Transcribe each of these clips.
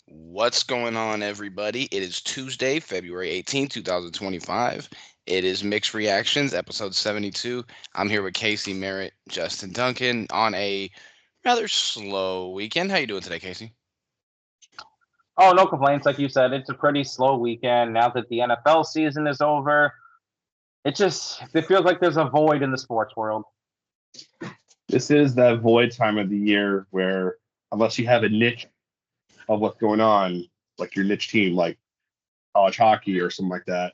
What's going on, everybody? It is Tuesday, February 18th, 2025. It is Mixed Reactions, episode 72. I'm here with Casey Merritt, Justin Duncan on a rather slow weekend. How you doing today, Casey? Oh, no complaints. Like you said, it's a pretty slow weekend now that the NFL season is over. It feels like there's a void in the sports world. This is that void time of the year where, unless you have a niche of what's going on, like your niche team, like college hockey or something like that,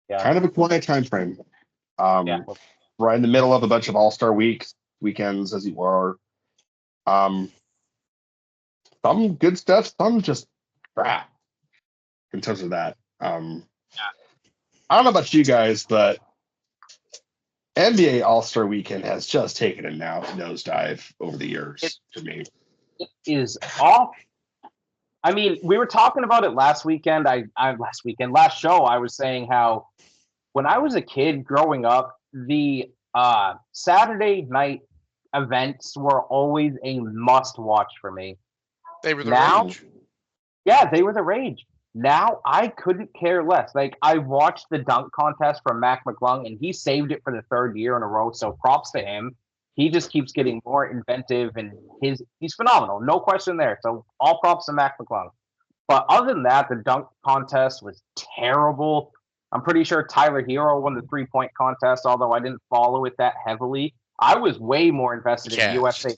Yeah, kind of a quiet time frame. yeah. Um, right in the middle of a bunch of All Star weekends, as you are. Um, some good stuff, some just crap in terms of that. I don't know about you guys, but NBA All Star Weekend has just taken a nosedive over the It, years for me. it is off. I mean, we were talking about it last weekend. Last show, I was saying how when I was a kid growing up, the Saturday night events were always a must watch for me. They were the Now, rage. yeah, they were the rage. Now I couldn't care less. Like I watched the dunk contest from Mac McClung, and he saved it for the third year in a row. So props to him. He just keeps getting more inventive, and he's phenomenal, no question there. So all props to Mac McClung. But other than that, the dunk contest was terrible. I'm pretty sure Tyler Hero won the 3-point contest, although I didn't follow it that heavily. I was way more invested in Yeah. USA.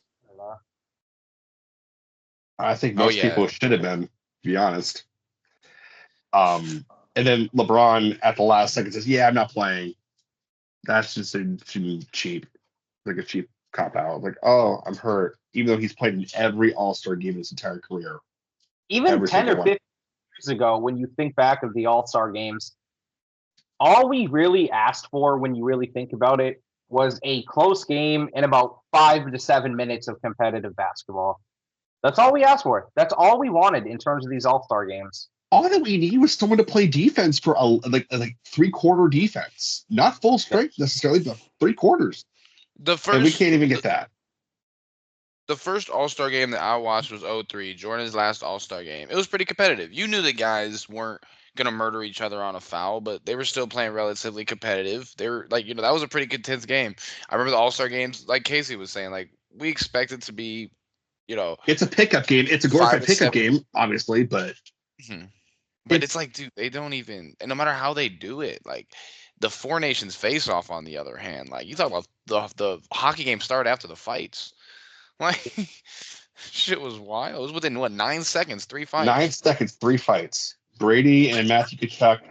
I think Oh, most yeah. people should have been, to be honest. And then LeBron at the last second says, "Yeah, I'm not playing." That's just cheap, like a cheap cop out. Like, oh, I'm hurt, even though he's played in every All Star game in his entire career, Even every 10 single or one. 15 years ago, when you think back of the All Star games, all we really asked for when you really think about it was a close game and about 5 to 7 minutes of competitive basketball. That's all we asked for. That's all we wanted in terms of these All Star games. All that we need was someone to play defense for like 3/4 defense, not full Yeah. strength necessarily, but 3/4, The and we first can't even get that. the first All-Star game that I watched was '03, Jordan's last All-Star game. It was pretty competitive. You knew the guys weren't gonna murder each other on a foul, but they were still playing relatively competitive. They were like, that was a pretty intense game. I remember the All-Star games, like Casey was saying, like we expected to be, you know, It's a pickup game. It's a five glorified to pickup seven. game, obviously, but Mhm. But it's it's like, dude, they don't even, and no matter how they do it, like the Four Nations face off, on the other hand, like you talk about the hockey game started after the fights. Like shit was wild. It was within what 9 seconds, three 9 seconds, 3 fights. Brady and Matthew Kachuk,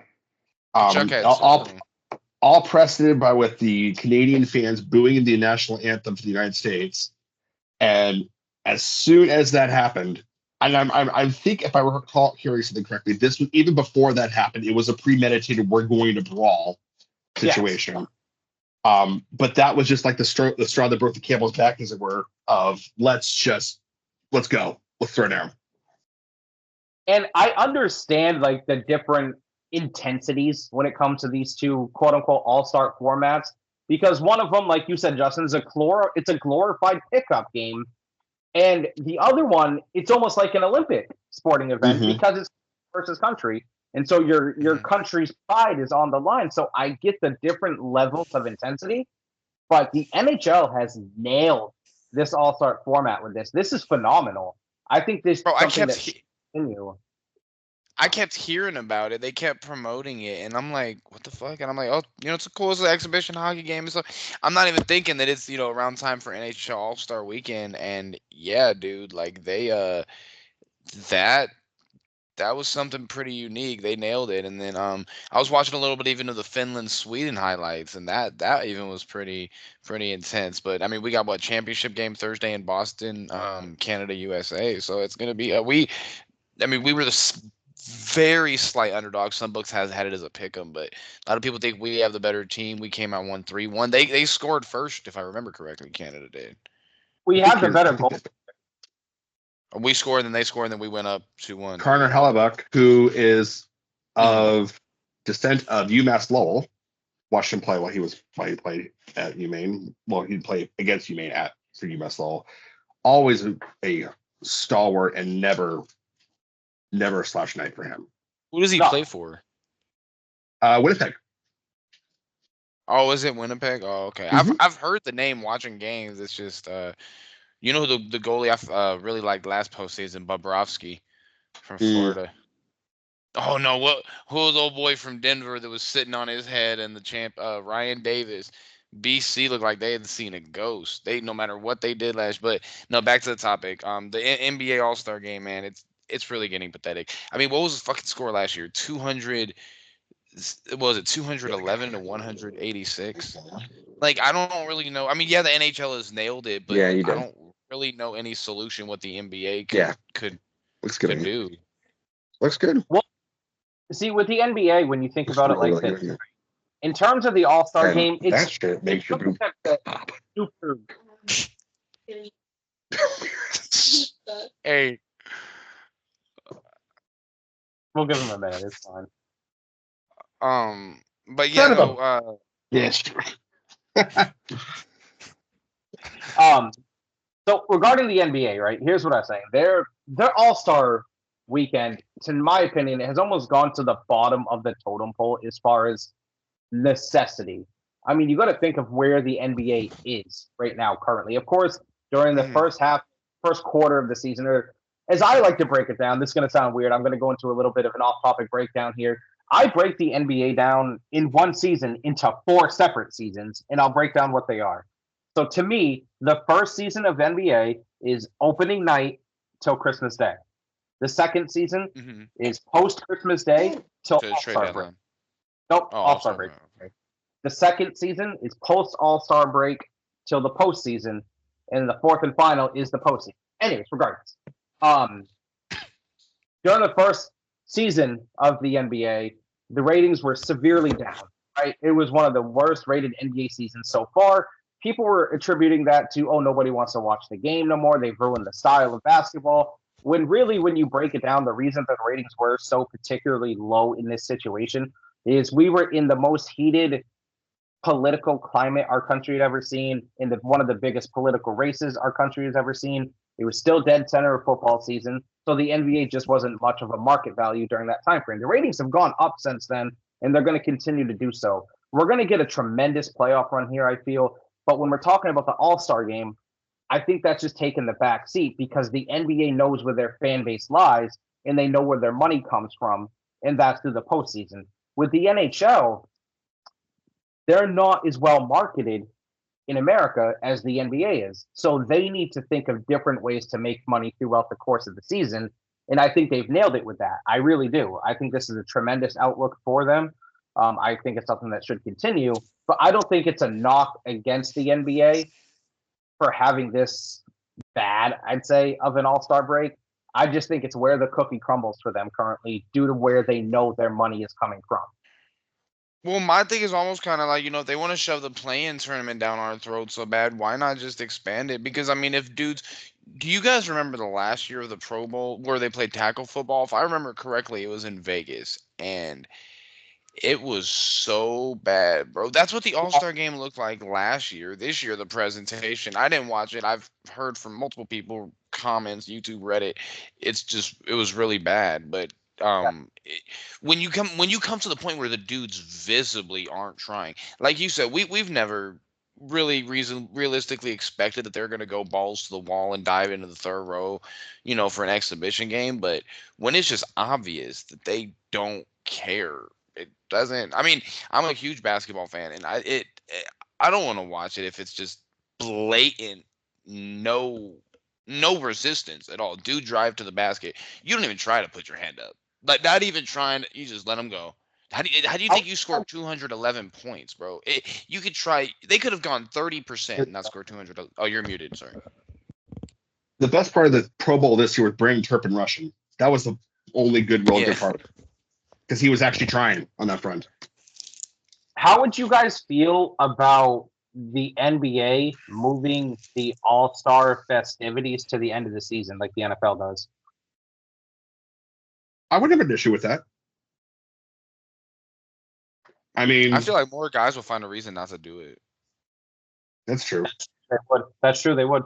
Kachuk had all two. all preceded by with the Canadian fans booing the national anthem for the United States. And as soon as that happened, and I think if I recall hearing something correctly, this was even before that happened. It was a premeditated "we're going to brawl" Yes. situation. But that was just like the straw that broke the camel's back, as it were. Of let's go, let's throw down. And I understand like the different intensities when it comes to these two quote unquote all star formats because one of them, like you said, Justin, is it's a glorified pickup game, and the other one, it's almost like an Olympic sporting event Mm-hmm. because it's versus country, and so your Mhm. country's pride is on the line. So I get the different levels of intensity, but the NHL has nailed this all star format with this. This is phenomenal. I think this is Bro, something that should continue. I kept hearing about it. They kept promoting it, and I'm like, what the fuck? And I'm like, oh, it's a cool, it's an exhibition hockey game. So I'm not even thinking that it's around time for NHL All Star Weekend. And yeah, dude, like that that was something pretty unique. They nailed it. And then I was watching a little bit even of the Finland Sweden highlights, and that even was pretty intense. But I mean, we got what championship game Thursday in Boston, Canada USA. So it's gonna be I mean, we were very slight underdog. Some books has had it as a pick 'em, but a lot of people think we have the better team. We came out 1-3-1. They scored first, if I remember correctly. Canada did. We I had think the you're. I better think goal. that We scored, then they scored, and then we went up 2-1. Connor Hellebuck, who is Hmm. of descent of UMass Lowell, watched him play while he played at UMaine. Well, he'd play against UMaine at for UMass Lowell. Always a stalwart and never never a slouch night for him. Who does he No. play for? Winnipeg. Oh, is it Winnipeg? Oh, okay. I've heard the name watching games. It's just you know the goalie I really liked last postseason, Bobrovsky from Florida. Oh no, who was the old boy from Denver that was sitting on his head and the champ Ryan Davis. BC looked like they had seen a ghost. They no matter what they did last, but no, back to the topic. The NBA All-Star game, man, it's really getting pathetic. I mean, what was the fucking score last year? 200 was it 211 to 186? Like I don't really know. I mean, yeah, the NHL has nailed it, but I don't really know any solution what the NBA could do. Looks good. Well, see, with the NBA, when you think about it like this, in terms of the All-Star game, that shit makes your boot pop. super. Hey, We'll give him a minute. It's fine. but yeah, no, yes. So regarding the NBA, right? Here's what I'm saying. Their All-Star weekend, in my opinion, has almost gone to the bottom of the totem pole as far as necessity. I mean, you got to think of where the NBA is right now currently. Of course, during the first quarter of the season, or as I like to break it down, this is going to sound weird. I'm going to go into a little bit of an off-topic breakdown here. I break the NBA down in one season into 4 separate seasons, and I'll break down what they are. So to me, the first season of NBA is opening night till Christmas Day. The second season is post-Christmas Day till All-Star break. Nope, All-Star break. Okay. The second season is post-All-Star break till the postseason, and the fourth and final is the postseason. Anyways, regardless. During the first season of the NBA, the ratings were severely down, right? It was one of the worst rated NBA seasons so far. People were attributing that to, oh, nobody wants to watch the game no more. They've ruined the style of basketball. When really, when you break it down, the reason that the ratings were so particularly low in this situation is we were in the most heated political climate our country had ever seen, in one of the biggest political races our country has ever seen. It was still dead center of football season, so the NBA just wasn't much of a market value during that time frame. The ratings have gone up since then, and they're going to continue to do so. We're going to get a tremendous playoff run here, I feel, but when we're talking about the All-Star game, I think that's just taken the back seat because the NBA knows where their fan base lies, and they know where their money comes from, and that's through the postseason. With the NHL, they're not as well marketed in America as the NBA is. So they need to think of different ways to make money throughout the course of the season. And I think they've nailed it with that. I really do. I think this is a tremendous outlook for them. I think it's something that should continue, but I don't think it's a knock against the NBA for having this bad, I'd say, of an all-star break. I just think it's where the cookie crumbles for them currently due to where they know their money is coming from. Well, my thing is almost kind of like, if they want to shove the play-in tournament down our throats so bad, why not just expand it? Because, I mean, do you guys remember the last year of the Pro Bowl where they played tackle football? If I remember correctly, it was in Vegas, and it was so bad, bro. That's what the All-Star game looked like last year. This year, the presentation, I didn't watch it. I've heard from multiple people, comments, YouTube, Reddit. It was really bad, but when you come to the point where the dudes visibly aren't trying, like you said, we've never really realistically expected that they're going to go balls to the wall and dive into the third row, for an exhibition game. But when it's just obvious that they don't care, it doesn't. I mean, I'm a huge basketball fan, and I don't want to watch it if it's just blatant no resistance at all. Dude, drive to the basket. You don't even try to put your hand up. Like, not even trying. You just let them go. How do you think you scored 211 points, bro? You could try. They could have gone 30% and not scored 200. Oh, you're muted. Sorry. The best part of the Pro Bowl this year was Brandon Turpin rushing. That was the only good part, because he was actually trying on that front. How would you guys feel about the NBA moving the All-Star festivities to the end of the season like the NFL does? I wouldn't have an issue with that. I mean, I feel like more guys will find a reason not to do it. That's true. That's true. They would.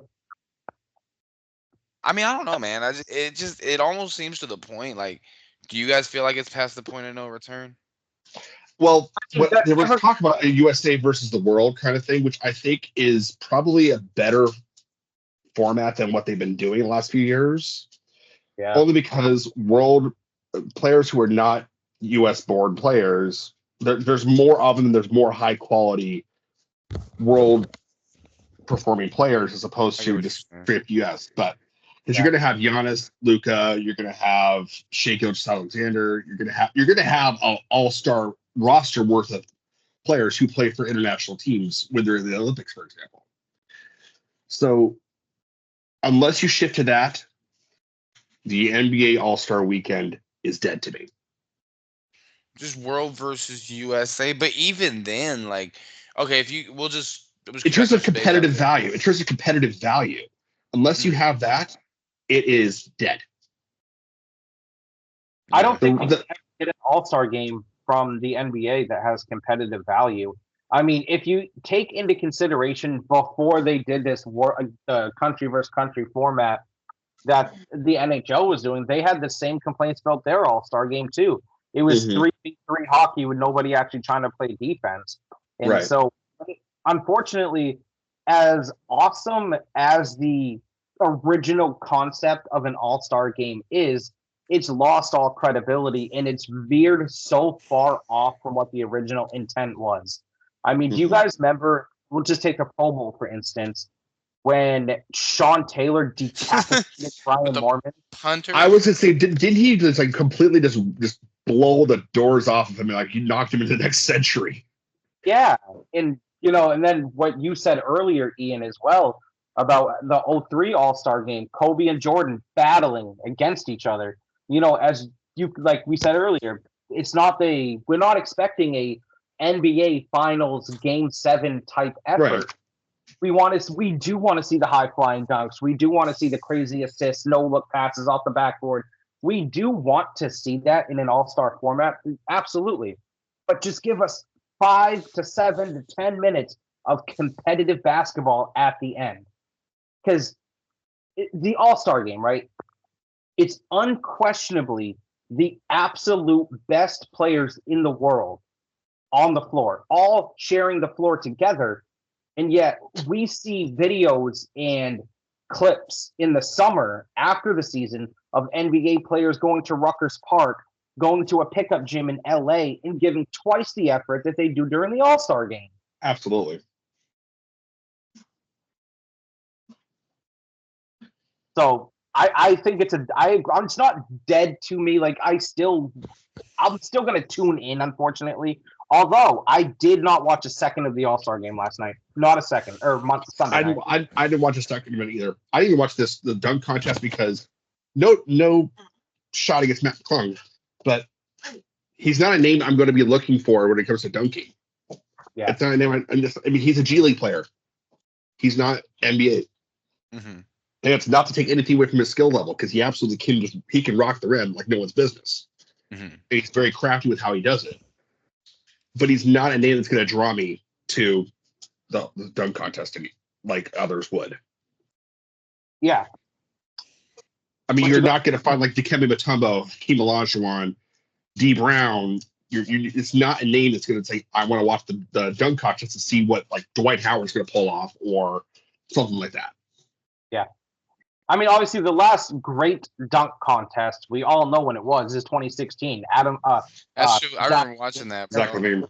I mean, I don't know, man. It almost seems to the point. Like, do you guys feel like it's past the point of no return? Well, what there was Ever- talk about a USA versus the world kind of thing, which I think is probably a better format than what they've been doing the last few years. Yeah. Only because world players who are not US born players, there's more of them, and there's more high quality world performing players as opposed I get to what just you're saying. straight US. But because Yeah. you're going to have Giannis, Luca, you're going to have Shai Alexander, you're going to have an all-star roster worth of players who play for international teams when they're in the Olympics, for example. So unless you shift to that, the NBA All-Star Weekend is dead to me. Just world versus USA, but even then, like, okay, if you we'll just In terms of competitive value, unless you Mhm. have that, it is dead. I don't think The- we can get an all-star game from the NBA that has competitive value. I mean, if you take into consideration before they did this country versus country format that the NHL was doing, they had the same complaints about their all-star game too. It was Mhm. 3v3 hockey with nobody actually trying to play defense. And Right. so, unfortunately, as awesome as the original concept of an all-star game is, it's lost all credibility and it's veered so far off from what the original intent was. I mean, do you Mhm. guys remember? We'll just take the Pro Bowl for instance, when Sean Taylor decapitated Brian With the Mormon. punter. I was gonna say, didn't he just like completely just blow the doors off of him and like he knocked him into the next century? Yeah, and and then what you said earlier, Ian, as well about the '03 All-Star game, Kobe and Jordan battling against each other. As you like we said earlier, we're not expecting a NBA Finals Game 7 type effort. Right. We do want to see the high flying dunks. We do want to see the crazy assists, no look passes off the backboard. We do want to see that in an all-star format, absolutely. But just give us 5 to 7 to 10 minutes of competitive basketball at the end. Because the all-star game, right? It's unquestionably the absolute best players in the world on the floor, all sharing the floor together. And yet we see videos and clips in the summer after the season of NBA players going to Rutgers Park, going to a pickup gym in LA and giving twice the effort that they do during the All-Star game. Absolutely. So I think it's not dead to me. Like I'm still going to tune in, unfortunately. Although I did not watch a second of the All-Star game last night. Not a second. Or Sunday night. I didn't watch the second event either. I didn't even watch the dunk contest because no shot against Matt McClung, but he's not a name I'm going to be looking for when it comes to dunking. Yeah. It's not a name. I mean, he's a G League player. He's not NBA. Mm-hmm. And it's not to take anything away from his skill level because he absolutely can rock the rim like no one's business. Mm-hmm. And he's very crafty with how he does it. But he's not a name that's going to draw me to the dunk contest like others would. Yeah. I mean, you're not going to find like Dikembe Mutombo, Hakeem Olajuwon, D Brown. It's not a name that's going to say, I want to watch the dunk contest to see what like Dwight Howard's going to pull off or something like that. Yeah. I mean, obviously, the last great dunk contest, we all know when it was, is 2016. That's true. I remember watching that. Bro. Zach LaVine.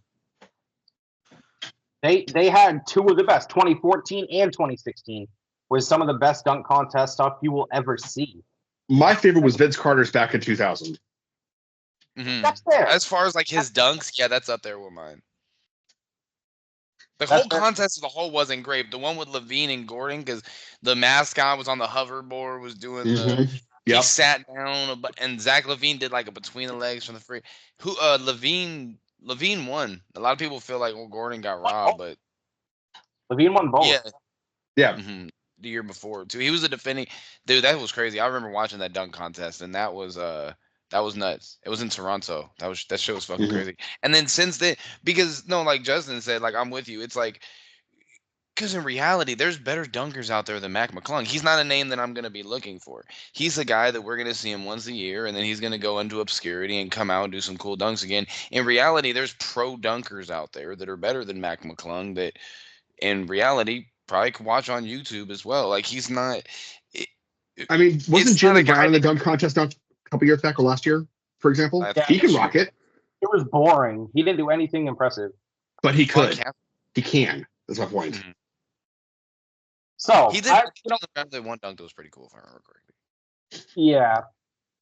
They had two of the best, 2014 and 2016, was some of the best dunk contest stuff you will ever see. My favorite was Vince Carter's back in 2000. Mm-hmm. That's there. As far as like his dunks, yeah, that's up there with mine. The whole contest as a whole wasn't great. The one with LaVine and Gordon, because the mascot was on the hoverboard, was doing he sat down, and Zach LaVine did like a between the legs from the free. LaVine won. A lot of people feel like Gordon got robbed, but LaVine won both. Yeah. Mm-hmm. The year before too. He was a defending dude. That was crazy. I remember watching that dunk contest, and that was nuts. It was in Toronto. That show was fucking crazy. And then since then, because like Justin said, like I'm with you. It's like Because in reality, there's better dunkers out there than Mac McClung. He's not a name that I'm going to be looking for. He's a guy that we're going to see him once a year, and then he's going to go into obscurity and come out and do some cool dunks again. In reality, there's pro dunkers out there that are better than Mac McClung that, in reality, probably could watch on YouTube as well. Like, he's not. It, I mean, wasn't it's not a Jalen guy Brown in the that dunk contest not a couple years back or last year, for example? I Yeah. He can think rock it, It was boring. He didn't do anything impressive. but he Fun could. cap- He can. That's my point. Mhm. So He did. That one dunk that was pretty cool, if I remember correctly. yeah.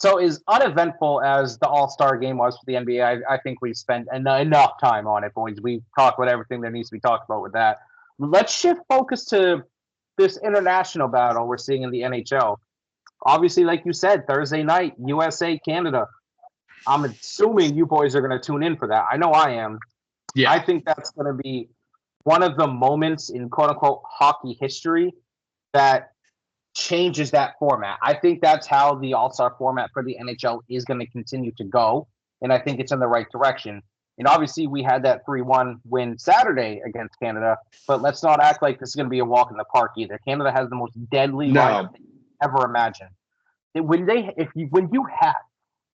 So as uneventful as the All-Star game was for the NBA, I think we've spent enough time on it, boys. We've talked about everything there needs to be talked about with that. Let's shift focus to this international battle we're seeing in the NHL. Obviously, like you said, Thursday night, USA, Canada. I'm assuming you boys are going to tune in for that. I know I am. Yeah. I think that's going to be one of the moments in quote unquote hockey history that changes that format. I think that's how the All-Star format for the NHL is going to continue to go, and I think it's in the right direction. And obviously, we had that 3-1 win Saturday against Canada, but let's not act like this is going to be a walk in the park either. Canada has the most deadly lineup ever imagined. When you have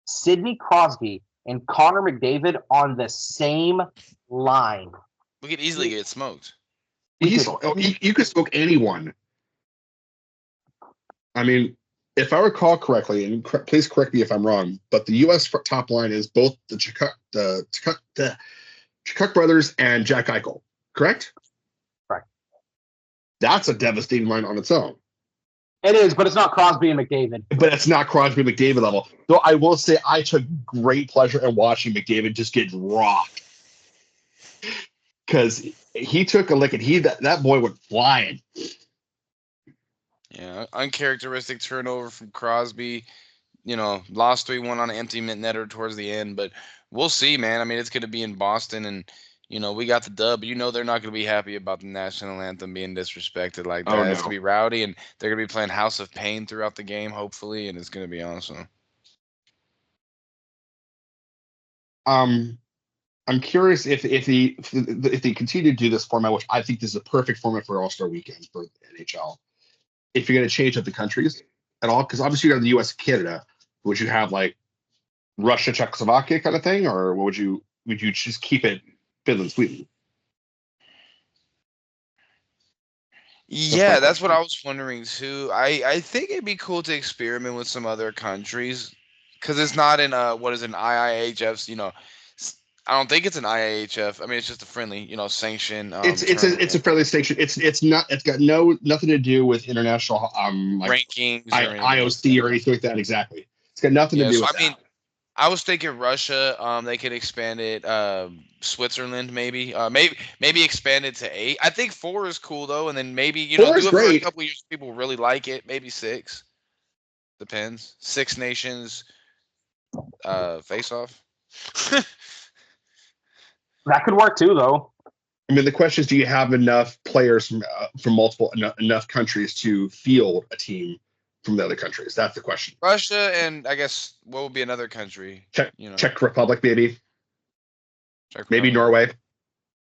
Sidney Crosby and Connor McDavid on the same line, We could easily get smoked. You could smoke anyone. I mean, if I recall correctly, and please correct me if I'm wrong, but the U.S. top line is both the Chukuk brothers and Jack Eichel, correct? Correct. That's a devastating line on its own. It is, but it's not Crosby and McDavid. But it's not Crosby McDavid level. Though I will say I took great pleasure in watching McDavid just get rocked. Because he took a lick and that boy went flying. Yeah, uncharacteristic turnover from Crosby. Lost 3-1 on an empty netter towards the end, but we'll see, man. I mean, it's going to be in Boston, and we got the dub. They're not going to be happy about the national anthem being disrespected like that. Oh, no. It's going to be rowdy, and they're going to be playing House of Pain throughout the game, hopefully, and it's going to be awesome. I'm curious if they continue to do this format, which I think this is a perfect format for All-Star Weekend for the NHL. If you're going to change up the countries at all, because obviously you have the U.S. and Canada, would you have like Russia, Czechoslovakia kind of thing, or would you just keep it Finland, Sweden? Yeah, that's what I was wondering too. I think it'd be cool to experiment with some other countries because it's not in what is an IIHF's. I don't think it's an IIHF. I mean, it's just a friendly, sanction. It's a friendly sanction. It's got nothing to do with international like rankings, IOC or anything like that. Exactly, it's got nothing to do with that. I mean, I was thinking Russia. They could expand it. Switzerland, maybe. Maybe expand it to 8. I think 4 is cool though, and then maybe do it for a couple years. People really like it. Maybe 6. Depends. 6 nations. Face off. That could work too, though. I mean, the question is, do you have enough players from multiple enough countries to field a team from the other countries? That's the question. Russia and I guess what would be another country? Czech Republic, maybe. Maybe Norway.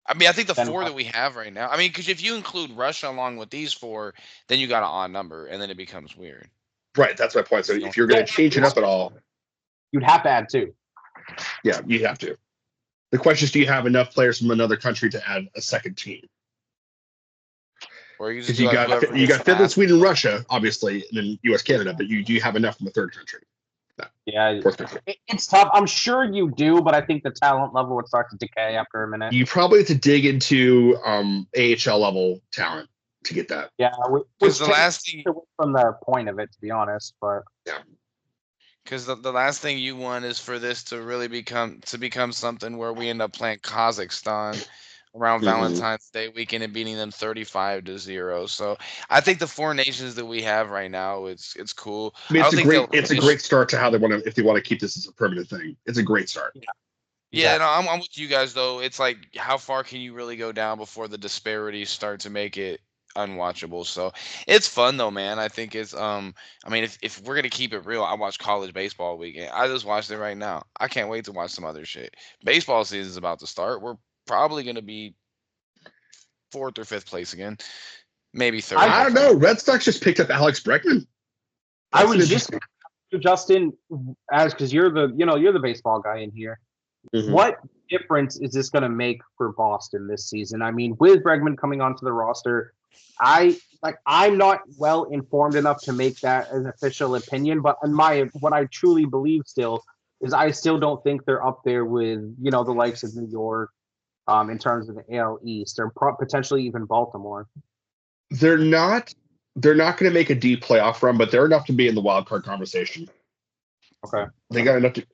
I mean, I think the 4 that we have right now. I mean, because if you include Russia along with these 4, then you got an odd number, and then it becomes weird. Right, that's my point. So if you're going to change it up at all, you'd have to add 2. Yeah, you have to. The question is, do you have enough players from another country to add a second team? Or you got Finland, Sweden, Russia, obviously, and then U.S., Canada, but do you have enough from a third country? No. Yeah, it's tough. I'm sure you do, but I think the talent level would start to decay after a minute. You probably have to dig into AHL level talent to get that. Yeah, because the last thing from the point of it, to be honest, but yeah. Because the last thing you want is for this to really become something where we end up playing Kazakhstan around Valentine's Day weekend and beating them 35-0. So I think the 4 nations that we have right now, it's cool. I mean, it's a great start to how they want to, if they want to keep this as a permanent thing. It's a great start. Yeah, no, I'm with you guys though. It's like, how far can you really go down before the disparities start to make it unwatchable? So it's fun though, man. I think it's I mean, if we're gonna keep it real, I watch college baseball weekend. I just watched it right now. I can't wait to watch some other shit. Baseball season's about to start. We're probably gonna be 4th or 5th place again. Maybe 3rd. I don't know. Red Sox just picked up Alex Bregman. I was just Justin, because you're the baseball guy in here. Mhm. What difference is this going to make for Boston this season? I mean, with Bregman coming onto the roster, I'm not well informed enough to make that an official opinion, but what I truly believe still is I still don't think they're up there with the likes of New York, in terms of the AL East, or potentially even Baltimore. They're not going to make a deep playoff run, but they're enough to be in the wild card conversation. Okay, they got enough to.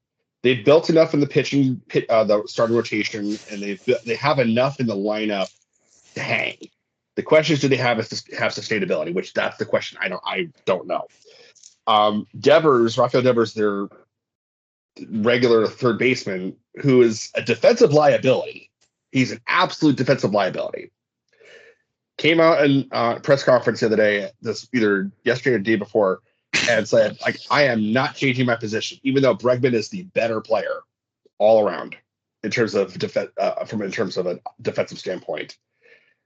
They've built enough in the the starting rotation, and they have enough in the lineup to hang. The question is, do they have sustainability? Which that's the question. I don't know. Rafael Devers, their regular third baseman, who is a defensive liability. He's an absolute defensive liability. Came out in press conference the other day, either yesterday or the day before, and said, I am not changing my position, even though Bregman is the better player all around in terms of in terms of a defensive standpoint.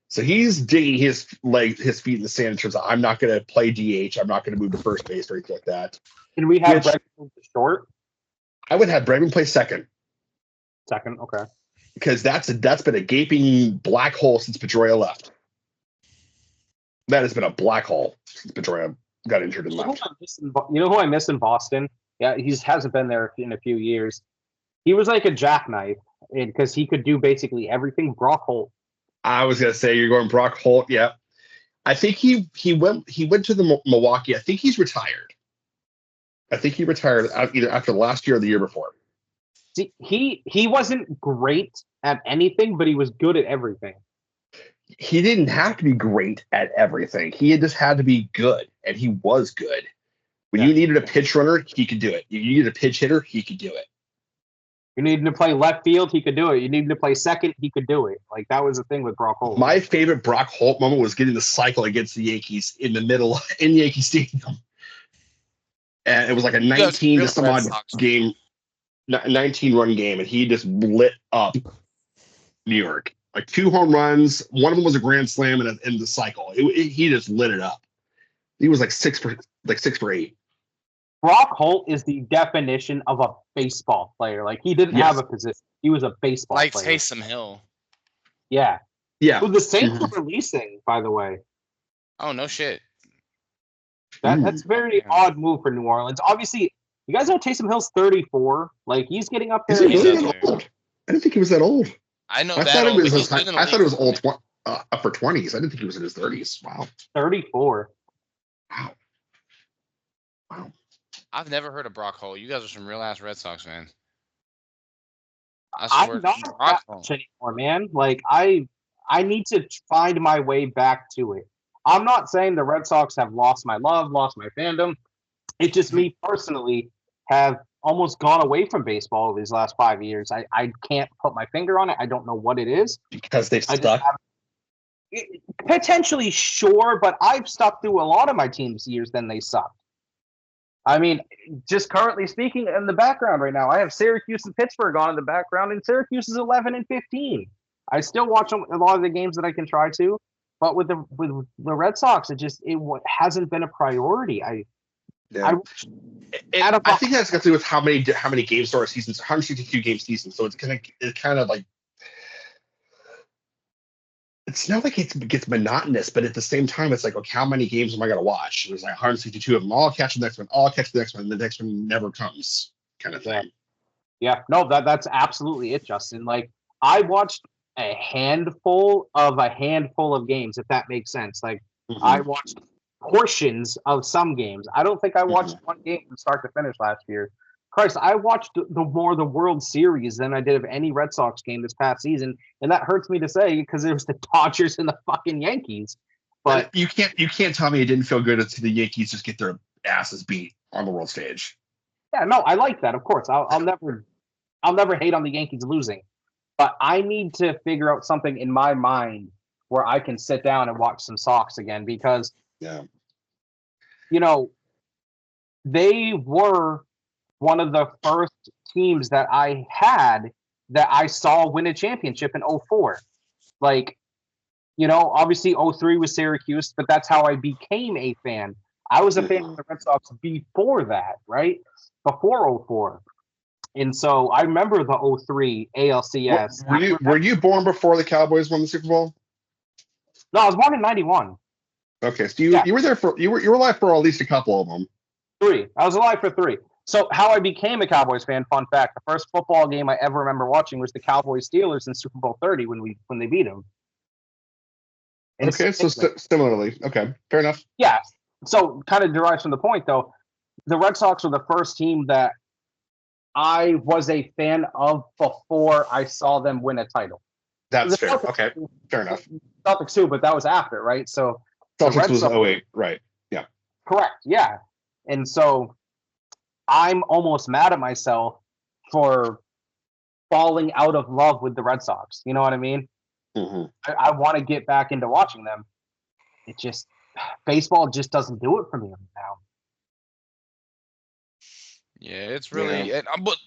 So he's digging his feet in the sand in terms of, I'm not going to play DH, I'm not going to move to first base or anything like that. Can we have Bregman move to short? I would have Bregman play second. Second, okay. Because that's been a gaping black hole since Pedroia left. That has been a black hole since Pedroia got injured and left. You know who I miss in Boston? Yeah, he hasn't been there in a few years. He was like a jackknife because he could do basically everything. Brock Holt. I was gonna say you're going Brock Holt. Yeah, I think he went to the Milwaukee. I think he's retired. I think he retired either after last year or the year before. See, he wasn't great at anything, but he was good at everything. He didn't have to be great at everything. He just had to be good, and he was good. When you needed a pitch runner, he could do it. You needed a pitch hitter, he could do it. You needed to play left field, he could do it. You needed to play second, he could do it. Like, that was the thing with Brock Holt. My favorite Brock Holt moment was getting the cycle against the Yankees in Yankee Stadium. And it was like a 19 to some odd game, 19-run game, and he just lit up New York. Like 2 home runs, one of them was a grand slam in the cycle. He just lit it up. He was like 6 for 8. Brock Holt is the definition of a baseball player. Like, he didn't have a position. He was a baseball player. Like Taysom Hill. Yeah. Yeah. Who the Saints were releasing, by the way. Oh, no shit. That's a very odd move for New Orleans. Obviously, you guys know Taysom Hill's 34. Like, he's getting up there. Is he really that old? I didn't think he was that old. I know I that. thought it was old upper 20s. I didn't think he was in his 30s. Wow. 34. Wow. I've never heard of Brock Holt. You guys are some real ass Red Sox fans. I'm not that much anymore, man. Like, I need to find my way back to it. I'm not saying the Red Sox have lost my love, lost my fandom. It's just me personally have almost gone away from baseball these last 5 years. I can't put my finger on it. I don't know what it is. Because they've stuck? Potentially, sure, but I've stuck through a lot of my team's years than they sucked. I mean, just currently speaking, in the background right now, I have Syracuse and Pittsburgh on in the background, and Syracuse is 11-15. I still watch a lot of the games that I can try to, but with the Red Sox, it hasn't been a priority. I think that's got to do with how many games there are seasons, 162 game seasons. So it's kind of like, it's not like it gets monotonous, but at the same time, it's like, okay, how many games am I going to watch? There's like 162 of them. I'll catch the next one. I'll catch the next one. And the next one never comes, kind of thing. Yeah, no, that's absolutely it, Justin. Like, I watched a handful of games, if that makes sense. Like, I watched portions of some games. I don't think I watched one game from start to finish last year. Christ, I watched the World Series than I did of any Red Sox game this past season, and that hurts me to say because it was the Dodgers and the fucking Yankees. But you can't tell me it didn't feel good to see the Yankees just get their asses beat on the world stage. Yeah, no, I like that. Of course, I'll never hate on the Yankees losing, but I need to figure out something in my mind where I can sit down and watch some Sox again because, they were one of the first teams that I had that I saw win a championship in 2004. Like, You know, obviously 03 was Syracuse, but that's how I became a fan. I was a fan of the Red Sox before that, right? Before 04. And so I remember the 03 ALCS. Were you born before the Cowboys won the Super Bowl? No, I was born in 91. Okay, so you were there for you were alive for at least a couple of them. 3. I was alive for 3. So how I became a Cowboys fan, fun fact, the first football game I ever remember watching was the Cowboys Steelers in Super Bowl 30 when they beat them. Okay, so similarly. Okay, fair enough. Yeah. So kind of derives from the point though. The Red Sox were the first team that I was a fan of before I saw them win a title. That's fair. Okay, fair enough. Celtics too, but that was after, right? So Celtics was 08, right? Yeah. Correct. Yeah. And so I'm almost mad at myself for falling out of love with the Red Sox. You know what I mean? Mm-hmm. I want to get back into watching them. It just baseball just doesn't do it for me now. Yeah, it's really. Yeah. But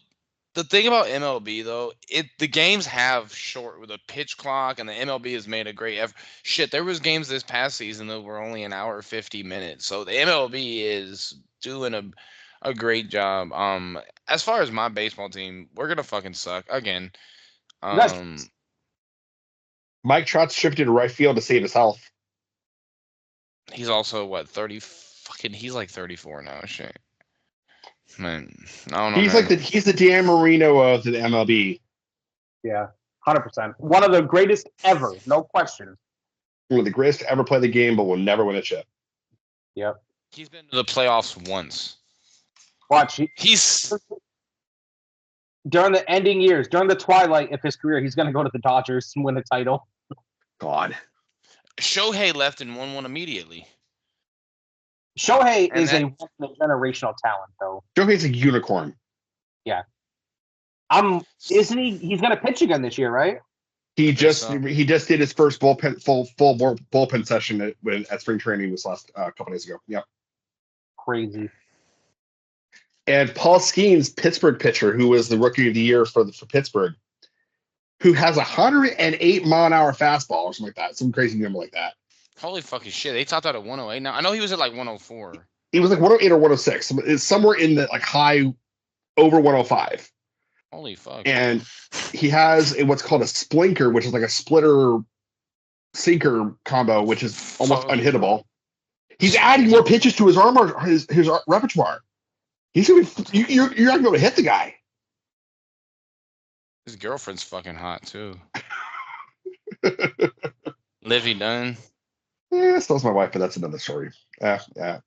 the thing about MLB though, the games have short with a pitch clock, and the MLB has made a great effort. Shit, there was games this past season that were only an hour 50 minutes. So the MLB is doing a great job. As far as my baseball team, we're gonna fucking suck again. Mike Trout's shifted to right field to save his health. He's also what 30? Fucking, he's like 34 now. Shit. Man, I don't know. He's the Dan Marino of the MLB. Yeah, 100%. One of the greatest ever, no question. One of the greatest to ever play the game, but will never win a chip. Yep. He's been to the playoffs once. Watch, he's during the ending years, during the twilight of his career, he's going to go to the Dodgers and win a title. God. Shohei left and won one immediately. Shohei is a generational talent, though. Shohei's a unicorn. Yeah. Isn't he? He's going to pitch again this year, right? He just did his first full bullpen session at spring training this last couple days ago. Yep. Crazy. And Paul Skeens, Pittsburgh pitcher, who was the rookie of the year for Pittsburgh, who has a 108-mile-an-hour fastball or something like that, some crazy number like that. Holy fucking shit! They topped out at 108. Now I know he was at like 104. He was like 108 or 106. It's somewhere in the like high over 105. Holy fuck! And he has what's called a splinker, which is like a splitter sinker combo, which is almost unhittable. He's adding more pitches to his his repertoire. He's gonna be, you're not gonna be able to hit the guy. His girlfriend's fucking hot too. Livy Dunn. Yeah, so's my wife, but that's another story. Yeah,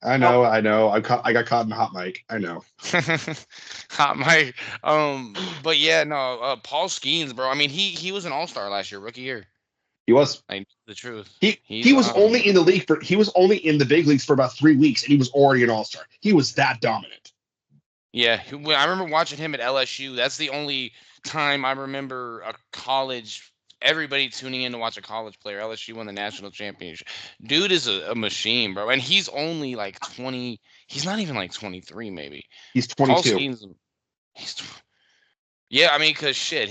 I know. I got caught in the hot mic. I know. Hot mic. But yeah, no. Paul Skeens, bro. I mean, he was an all-star last year, rookie year. He was. Like the truth. He was only in the league he was only in the big leagues for about 3 weeks, and he was already an all-star. He was that dominant. Yeah, I remember watching him at LSU. That's the only time I remember a college. Everybody tuning in to watch a college player. LSU won the national championship. Dude is a machine, bro. And he's only like 20. He's not even like 23, maybe. He's 22. Yeah, I mean, because shit,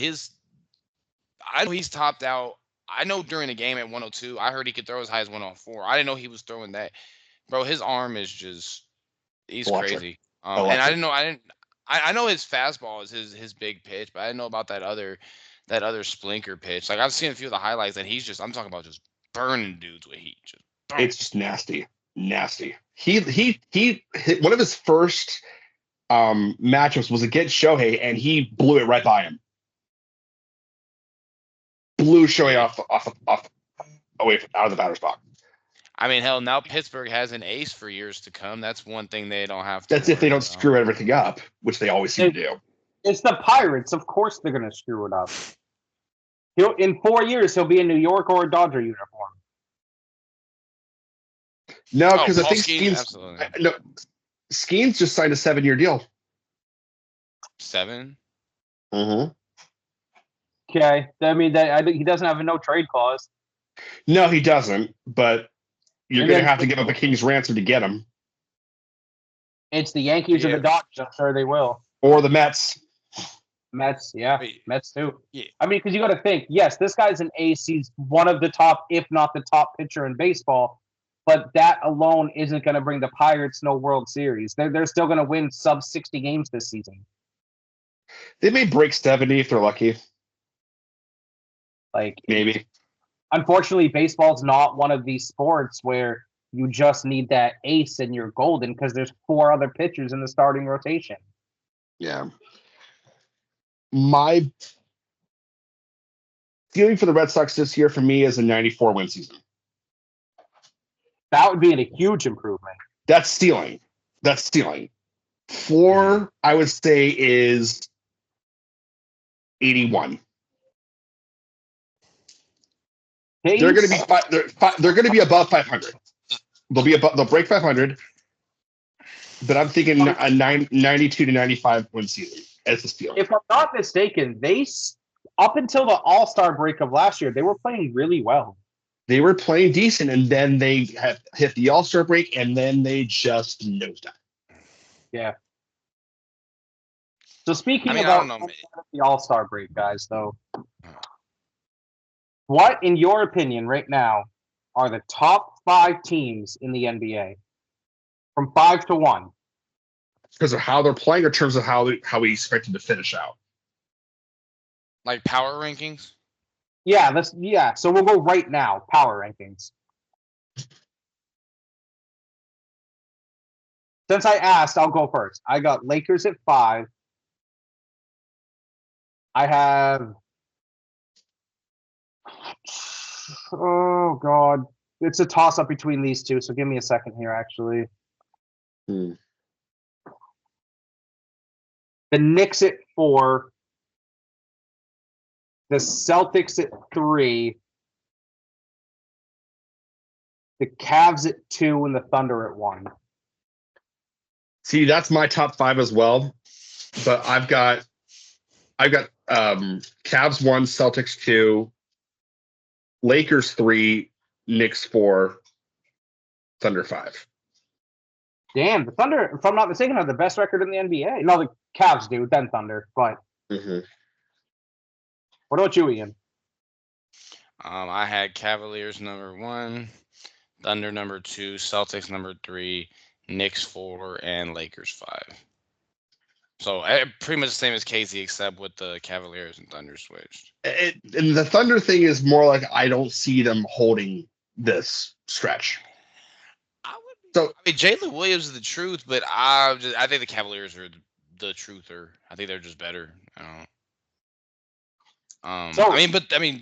I know he's topped out. I know during the game at 102, I heard he could throw as high as 104. I didn't know he was throwing that. Bro, his arm is just, he's crazy. And I didn't know, I know his fastball is his big pitch, but I didn't know about that other splinker pitch. Like I've seen a few of the highlights that I'm talking about just burning dudes with heat. It's just nasty. He hit one of his first matchups was against Shohei, and he blew it right by him. Blew Shohei off away out of the batter's box. I mean, hell, now Pittsburgh has an ace for years to come. That's one thing they don't have to. That's if they don't screw everything up, which they always seem to do. It's the Pirates. Of course they're going to screw it up. In 4 years, he'll be in New York or a Dodger uniform. No, because I think Skeens just signed a 7-year deal. 7? Mm-hmm. Okay. I mean, I think he doesn't have a no trade clause. No, he doesn't. But you're going to have to give up a king's ransom to get him. It's the Yankees or the Dodgers. I'm sure they will. Or the Mets. Mets, yeah, Wait, Mets too. yeah. I mean, because you got to think, yes, this guy's an ace. He's one of the top, if not the top pitcher in baseball. But that alone isn't going to bring the Pirates no World Series. They're still going to win sub 60 games this season. They may break 70 if they're lucky. Like Maybe. Unfortunately, baseball's not one of these sports where you just need that ace and you're golden because there's 4 other pitchers in the starting rotation. Yeah. My feeling for the Red Sox this year for me is a 94 win season. That would be a huge improvement. That's stealing. 4, I would say, is 81. They're going to be above 500. They'll break 500. But I'm thinking a 92 to 95 win season as the steal. If I'm not mistaken, they up until the All-Star break of last year, they were playing really well. They were playing decent, and then they hit the All-Star break, and then they just nosedived. Yeah. So speaking I about don't know. The All-Star break, guys, though, what, in your opinion, right now, are the top 5 teams in the NBA? From 5 to 1. Because of how they're playing, or in terms of how we expect them to finish out. Like power rankings? Yeah. So we'll go right now. Power rankings. Since I asked, I'll go first. I got Lakers at 5. I have. Oh God, it's a toss-up between these two. So give me a second here, actually. The Knicks at 4. The Celtics at 3. The Cavs at 2 and the Thunder at 1. See, that's my top 5 as well. But I've got Cavs 1, Celtics 2, Lakers 3, Knicks 4, Thunder 5. Damn, the Thunder, if I'm not mistaken, have the best record in the NBA. No, the Cavs do, then Thunder. But what about you, Ian? I had Cavaliers number 1, Thunder number 2, Celtics number 3, Knicks 4, and Lakers 5. So pretty much the same as Casey, except with the Cavaliers and Thunder switched. And the Thunder thing is more like I don't see them holding this stretch. I mean, Jalen Williams is the truth, but I think the Cavaliers are the truther. I think they're just better. I mean,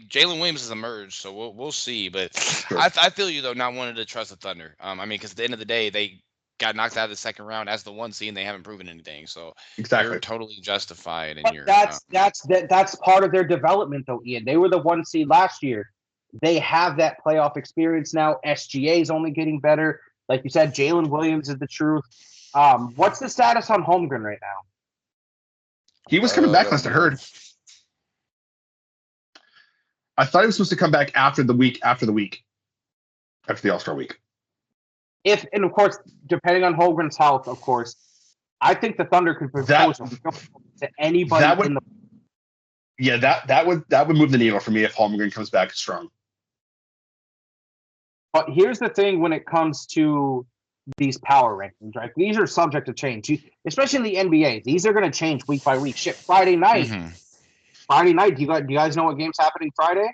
Jalen Williams has emerged, so we'll see. But sure. I feel you though, not wanting to trust the Thunder. I mean, because at the end of the day, they got knocked out of the second round as the 1 seed, and they haven't proven anything. So exactly, you're totally justified in but your. That's part of their development, though, Ian. They were the 1 seed last year. They have that playoff experience now. SGA is only getting better. Like you said, Jalen Williams is the truth. What's the status on Holmgren right now? He was coming back last I heard. I thought he was supposed to come back after the All-Star week. And of course, depending on Holmgren's health, of course, I think the Thunder could propose to anybody that would move the needle for me if Holmgren comes back strong. But here's the thing when it comes to these power rankings, right? These are subject to change, especially in the NBA. These are going to change week by week. Shit, Friday night. Mm-hmm. Friday night, do you guys know what game's happening Friday?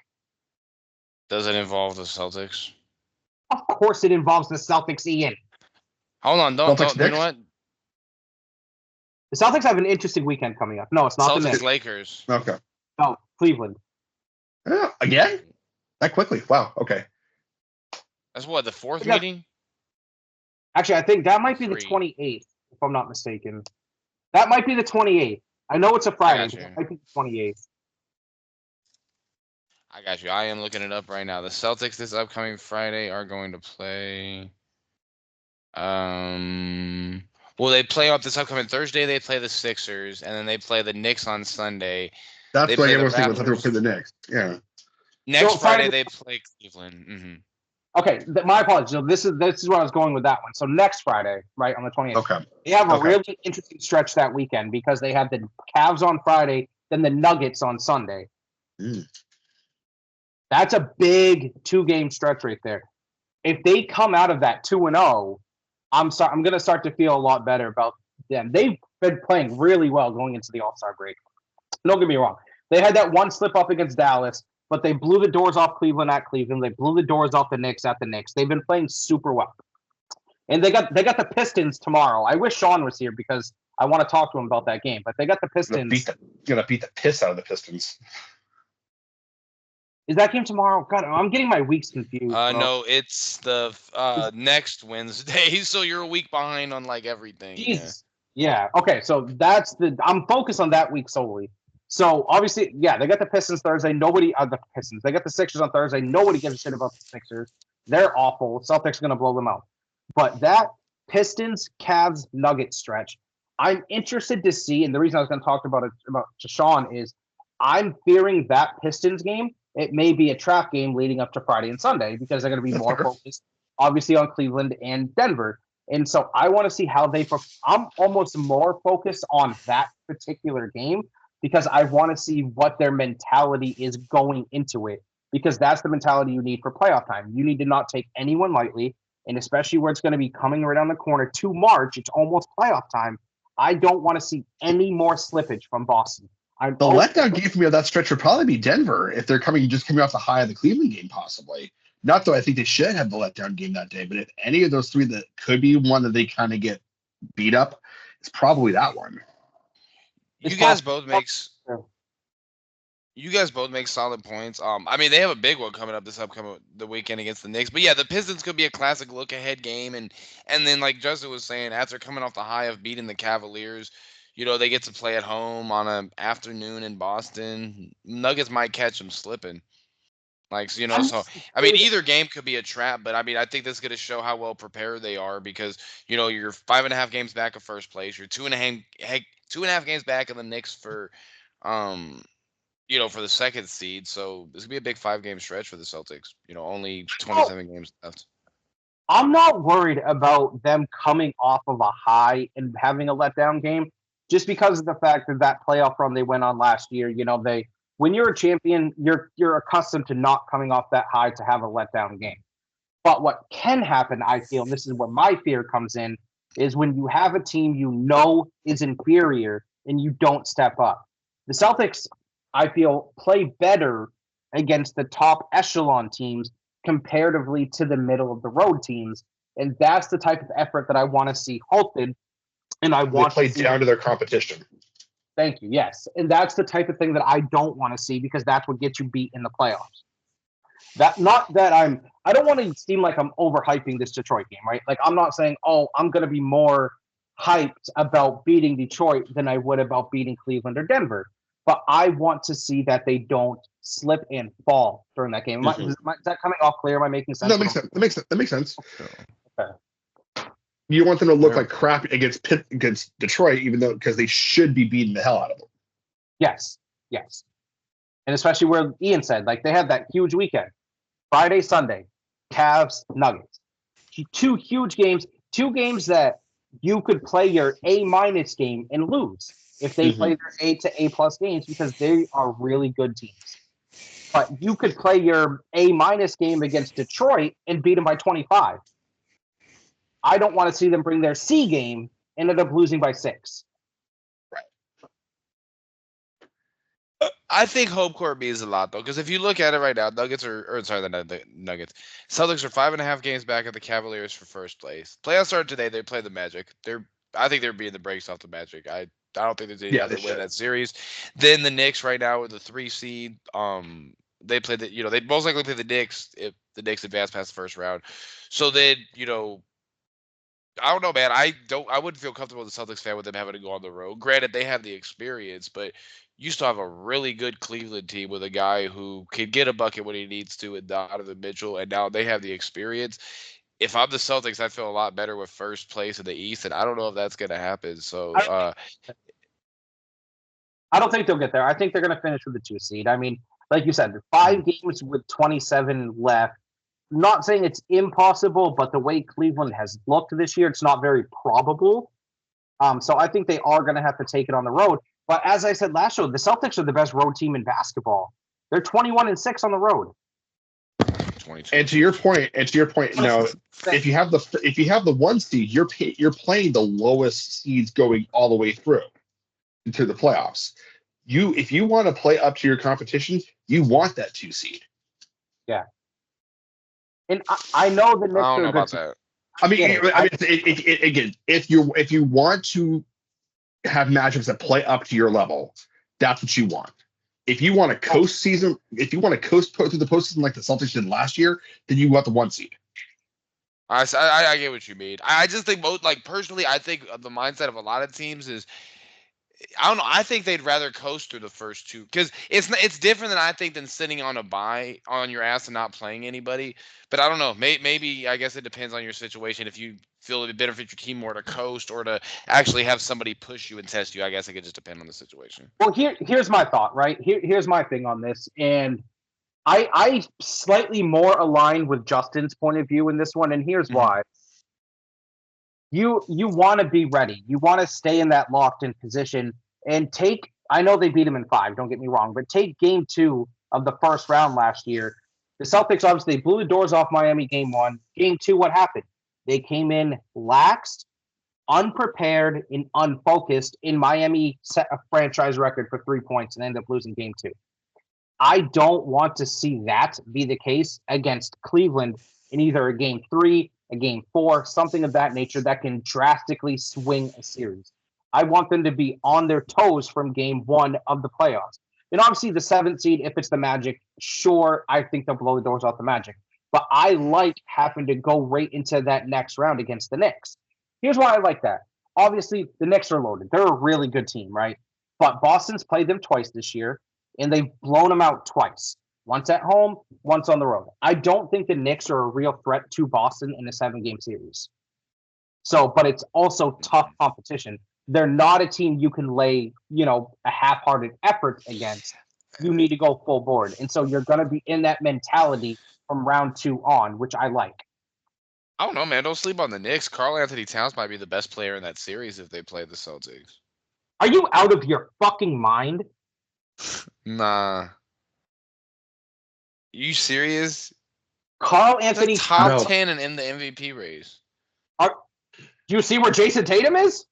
Does it involve the Celtics? Of course it involves the Celtics, Ian. Hold on, don't you know what? The Celtics have an interesting weekend coming up. No, it's not Celtics, the Knicks. Lakers. Okay. No, Cleveland. Again? That quickly? Wow, okay. That's what, the 4th meeting? Actually, I think that might be the 28th, if I'm not mistaken. That might be the 28th. I know it's a Friday, but it might be the 28th. I got you. I am looking it up right now. The Celtics this upcoming Friday are going to play. Well, they play up this upcoming Thursday. They play the Sixers, and then they play the Knicks on Sunday. That's why I was thinking they play the Knicks. Yeah. Next Friday they play Cleveland. Mm-hmm. Okay, my apologies. So this is where I was going with that one. So next Friday, right on the 20th. Okay. They have a really interesting stretch that weekend because they have the Cavs on Friday than the Nuggets on Sunday. Mm. That's a big 2-game stretch right there. If they come out of that 2-0, I'm going to start to feel a lot better about them. They've been playing really well going into the All-Star break. Don't get me wrong. They had that one slip up against Dallas, but they blew the doors off Cleveland at Cleveland. They blew the doors off the Knicks at the Knicks. They've been playing super well. And they got the Pistons tomorrow. I wish Sean was here because I want to talk to him about that game. But they got the Pistons. Gonna beat the piss out of the Pistons. Is that game tomorrow? God, I'm getting my weeks confused. No, it's the next Wednesday. So you're a week behind on like everything. Jeez. Yeah. Okay. So I'm focused on that week solely. So obviously, yeah, they got the Pistons Thursday. The Pistons. They got the Sixers on Thursday. Nobody gives a shit about the Sixers. They're awful. Celtics are gonna blow them out. But that Pistons, Cavs, Nuggets stretch, I'm interested to see. And the reason I was going to talk about it to Sean is I'm fearing that Pistons game. It may be a trap game leading up to Friday and Sunday because they're going to be more focused, obviously, on Cleveland and Denver. And so I want to see how I'm almost more focused on that particular game because I want to see what their mentality is going into it because that's the mentality you need for playoff time. You need to not take anyone lightly. And especially where it's going to be coming right around the corner to March, it's almost playoff time. I don't want to see any more slippage from Boston. The letdown game for me of that stretch would probably be Denver if they're coming off the high of the Cleveland game, possibly. Not that I think they should have the letdown game that day, but if any of those three that could be one that they kind of get beat up, it's probably that one. You guys both make solid points. I mean, they have a big one coming up the weekend against the Knicks. But yeah, the Pistons could be a classic look ahead game, and then like Justin was saying, after coming off the high of beating the Cavaliers, they get to play at home on an afternoon in Boston. Nuggets might catch them slipping. So I mean, either game could be a trap, but I mean, I think this is going to show how well prepared they are because you're 5.5 games back of first place. You're 2.5 games back of the Knicks for for the second seed. So this could be a big 5-game stretch for the Celtics. Only 27 games left. I'm not worried about them coming off of a high and having a letdown game just because of the fact that playoff run they went on last year. When you're a champion, you're accustomed to not coming off that high to have a letdown game. But what can happen, I feel, and this is where my fear comes in, is when you have a team is inferior and you don't step up. The Celtics, I feel, play better against the top echelon teams comparatively to the middle of the road teams. And that's the type of effort that I want to see halted. And I want to play down to their competition. Thank you. Yes. And that's the type of thing that I don't want to see because that's what gets you beat in the playoffs. I don't want to seem like I'm overhyping this Detroit game, right? Like I'm not saying, I'm going to be more hyped about beating Detroit than I would about beating Cleveland or Denver. But I want to see that they don't slip and fall during that game. Is that coming off clear? Am I making sense? No, that makes sense. Okay. You want them to look like crap against Detroit, even though because they should be beating the hell out of them. Yes. And especially where Ian said, like they had that huge weekend. Friday, Sunday, Cavs, Nuggets. 2 huge games, 2 games that you could play your A- game and lose if they play their A to A+ games because they are really good teams. But you could play your A- game against Detroit and beat them by 25. I don't want to see them bring their C game and end up losing by 6. I think home court means a lot though, because if you look at it right now, the Nuggets, Celtics are 5.5 games back of the Cavaliers for first place. Playoffs started today. They play the Magic. I think they're beating the brakes off the Magic. I don't think there's any other way that series. Then the Knicks right now with the 3 seed. They play they most likely play the Knicks if the Knicks advance past the first round. So then I don't know, man. I wouldn't feel comfortable as a Celtics fan with them having to go on the road. Granted, they have the experience, but you still have a really good Cleveland team with a guy who can get a bucket when he needs to and Donovan Mitchell, and now they have the experience. If I'm the Celtics, I feel a lot better with first place in the East, and I don't know if that's going to happen. So I don't think they'll get there. I think they're going to finish with the 2 seed. I mean, like you said, 5 games with 27 left. I'm not saying it's impossible, but the way Cleveland has looked this year, it's not very probable. So I think they are going to have to take it on the road. But as I said last show, the Celtics are the best road team in basketball. They're 21-6 on the road. 22. And to your point, if you have the 1 seed, you're playing the lowest seeds going all the way through into the playoffs. If you want to play up to your competition, you want that 2 seed. Yeah. And I know the Knicks I don't know are about good. that. I mean, again, if you want to have matchups that play up to your level, that's what you want. If you want to coast through the postseason like the Celtics did last year, then you want the 1 seed. I get what you mean. I just think personally, I think the mindset of a lot of teams is, I don't know. I think they'd rather coast through the first 2 because it's different than sitting on a bye on your ass and not playing anybody. But I don't know. Maybe I guess it depends on your situation. If you feel it would benefit your team more to coast or to actually have somebody push you and test you, I guess it could just depend on the situation. Well, here's my thought, right? Here's my thing on this, and I slightly more aligned with Justin's point of view in this one, and here's why. You want to be ready. You want to stay in that locked in position and take. I know they beat them in 5. Don't get me wrong, but take game 2 of the first round last year. The Celtics obviously blew the doors off Miami game 1. Game 2, what happened? They came in laxed, unprepared, and unfocused. In Miami set a franchise record for 3 points and ended up losing game 2. I don't want to see that be the case against Cleveland in either a game 3, a game 4, something of that nature that can drastically swing a series. I want them to be on their toes from game 1 of the playoffs. And obviously the 7th seed, if it's the Magic, sure, I think they'll blow the doors off the Magic. But I like having to go right into that next round against the Knicks. Here's why I like that. Obviously, the Knicks are loaded. They're a really good team, right? But Boston's played them twice this year, and they've blown them out twice. Once at home, once on the road. I don't think the Knicks are a real threat to Boston in a 7-game series. So, but it's also tough competition. They're not a team you can lay, a half-hearted effort against. You need to go full board. And so you're going to be in that mentality from round 2 on, which I like. I don't know, man. Don't sleep on the Knicks. Karl-Anthony Towns might be the best player in that series if they play the Celtics. Are you out of your fucking mind? Nah. You serious? Karl-Anthony top 10 and in the MVP race. Do you see where Jason Tatum is?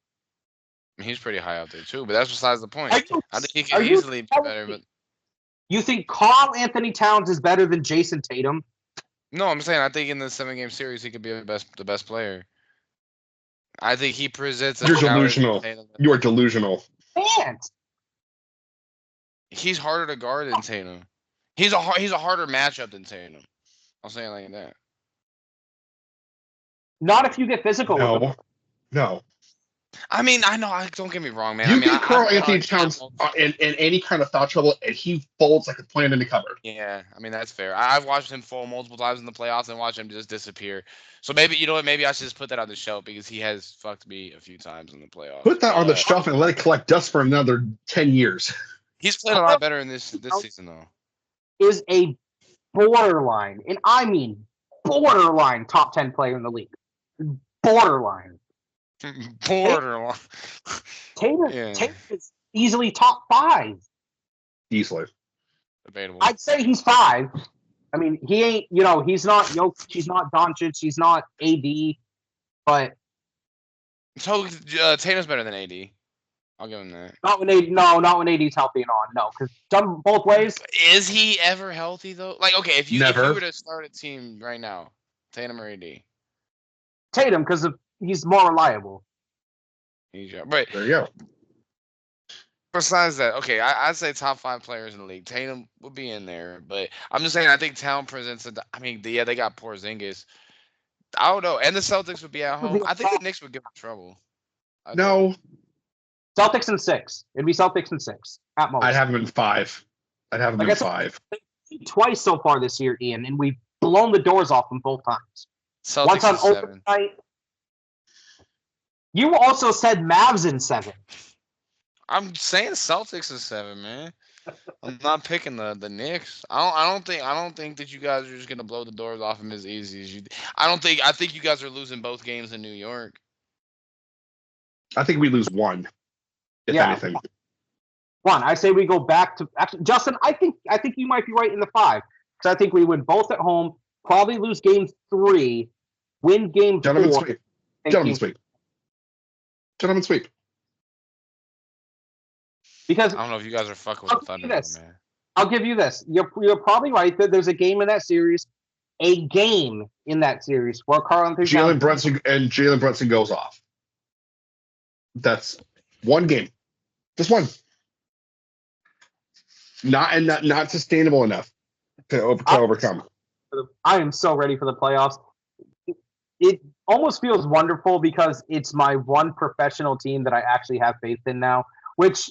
He's pretty high out there too, but that's besides the point. I think he can easily be better. But you think Karl-Anthony Towns is better than Jason Tatum? No, I'm saying I think in the 7-game series he could be the best player. I think he presents. You're delusional. You are delusional. Can't. He's harder to guard than Tatum. He's a harder matchup than Tatum. I'll say it like that. Not if you get physical. No. I mean, I know. Don't get me wrong, man. You get Karl-Anthony Towns in any kind of foul trouble, and he folds like a plant in the cupboard. Yeah, I mean that's fair. I've watched him fall multiple times in the playoffs and watched him just disappear. So maybe maybe I should just put that on the shelf because he has fucked me a few times in the playoffs. Put that on the shelf and let it collect dust for another 10 years. He's played a lot better in this season though. Is a borderline, and I mean borderline top 10 player in the league. Borderline. Borderline. Tatum is easily top 5. Easily. Debatable. I'd say he's 5. I mean, he ain't, he's not Jokic, he's not Doncic, he's not AD, but so Tatum's better than AD. I'll give him that. Not when AD's healthy and on. No, because done both ways. Is he ever healthy though? Like, okay, if you were to start a team right now, Tatum or AD? Tatum, because he's more reliable. But there you go. Besides that, okay, I'd say top 5 players in the league. Tatum would be in there, but I'm just saying I think Town presents they got Porzingis. I don't know, and the Celtics would be at home. I think the Knicks would give them trouble. No. Celtics in 6. It'd be Celtics in 6 at most. I'd have them in 5. I'd have them in 5. Twice so far this year, Ian, and we've blown the doors off them both times. Celtics once on open 7. Night. You also said Mavs in 7. I'm saying Celtics in 7, man. I'm not picking the Knicks. I don't think that you guys are just gonna blow the doors off them as easy as you. I think you guys are losing both games in New York. I think we lose one, if anything. One, I say we go back to actually, Justin. I think you might be right in the 5 because I think we win both at home. Probably lose game 3, win game Gentlemen 4. sweep. Gentlemen sweep. Gentlemen sweep. Because I don't know if you guys are fucking with the Thunder, though, man. I'll give you this. You're probably right that there's a game in that series, where Karl-Anthony Jalen Brunson goes off. That's one game, just one. Not sustainable enough to overcome. I am so ready for the playoffs. It almost feels wonderful because it's my one professional team that I actually have faith in now. Which,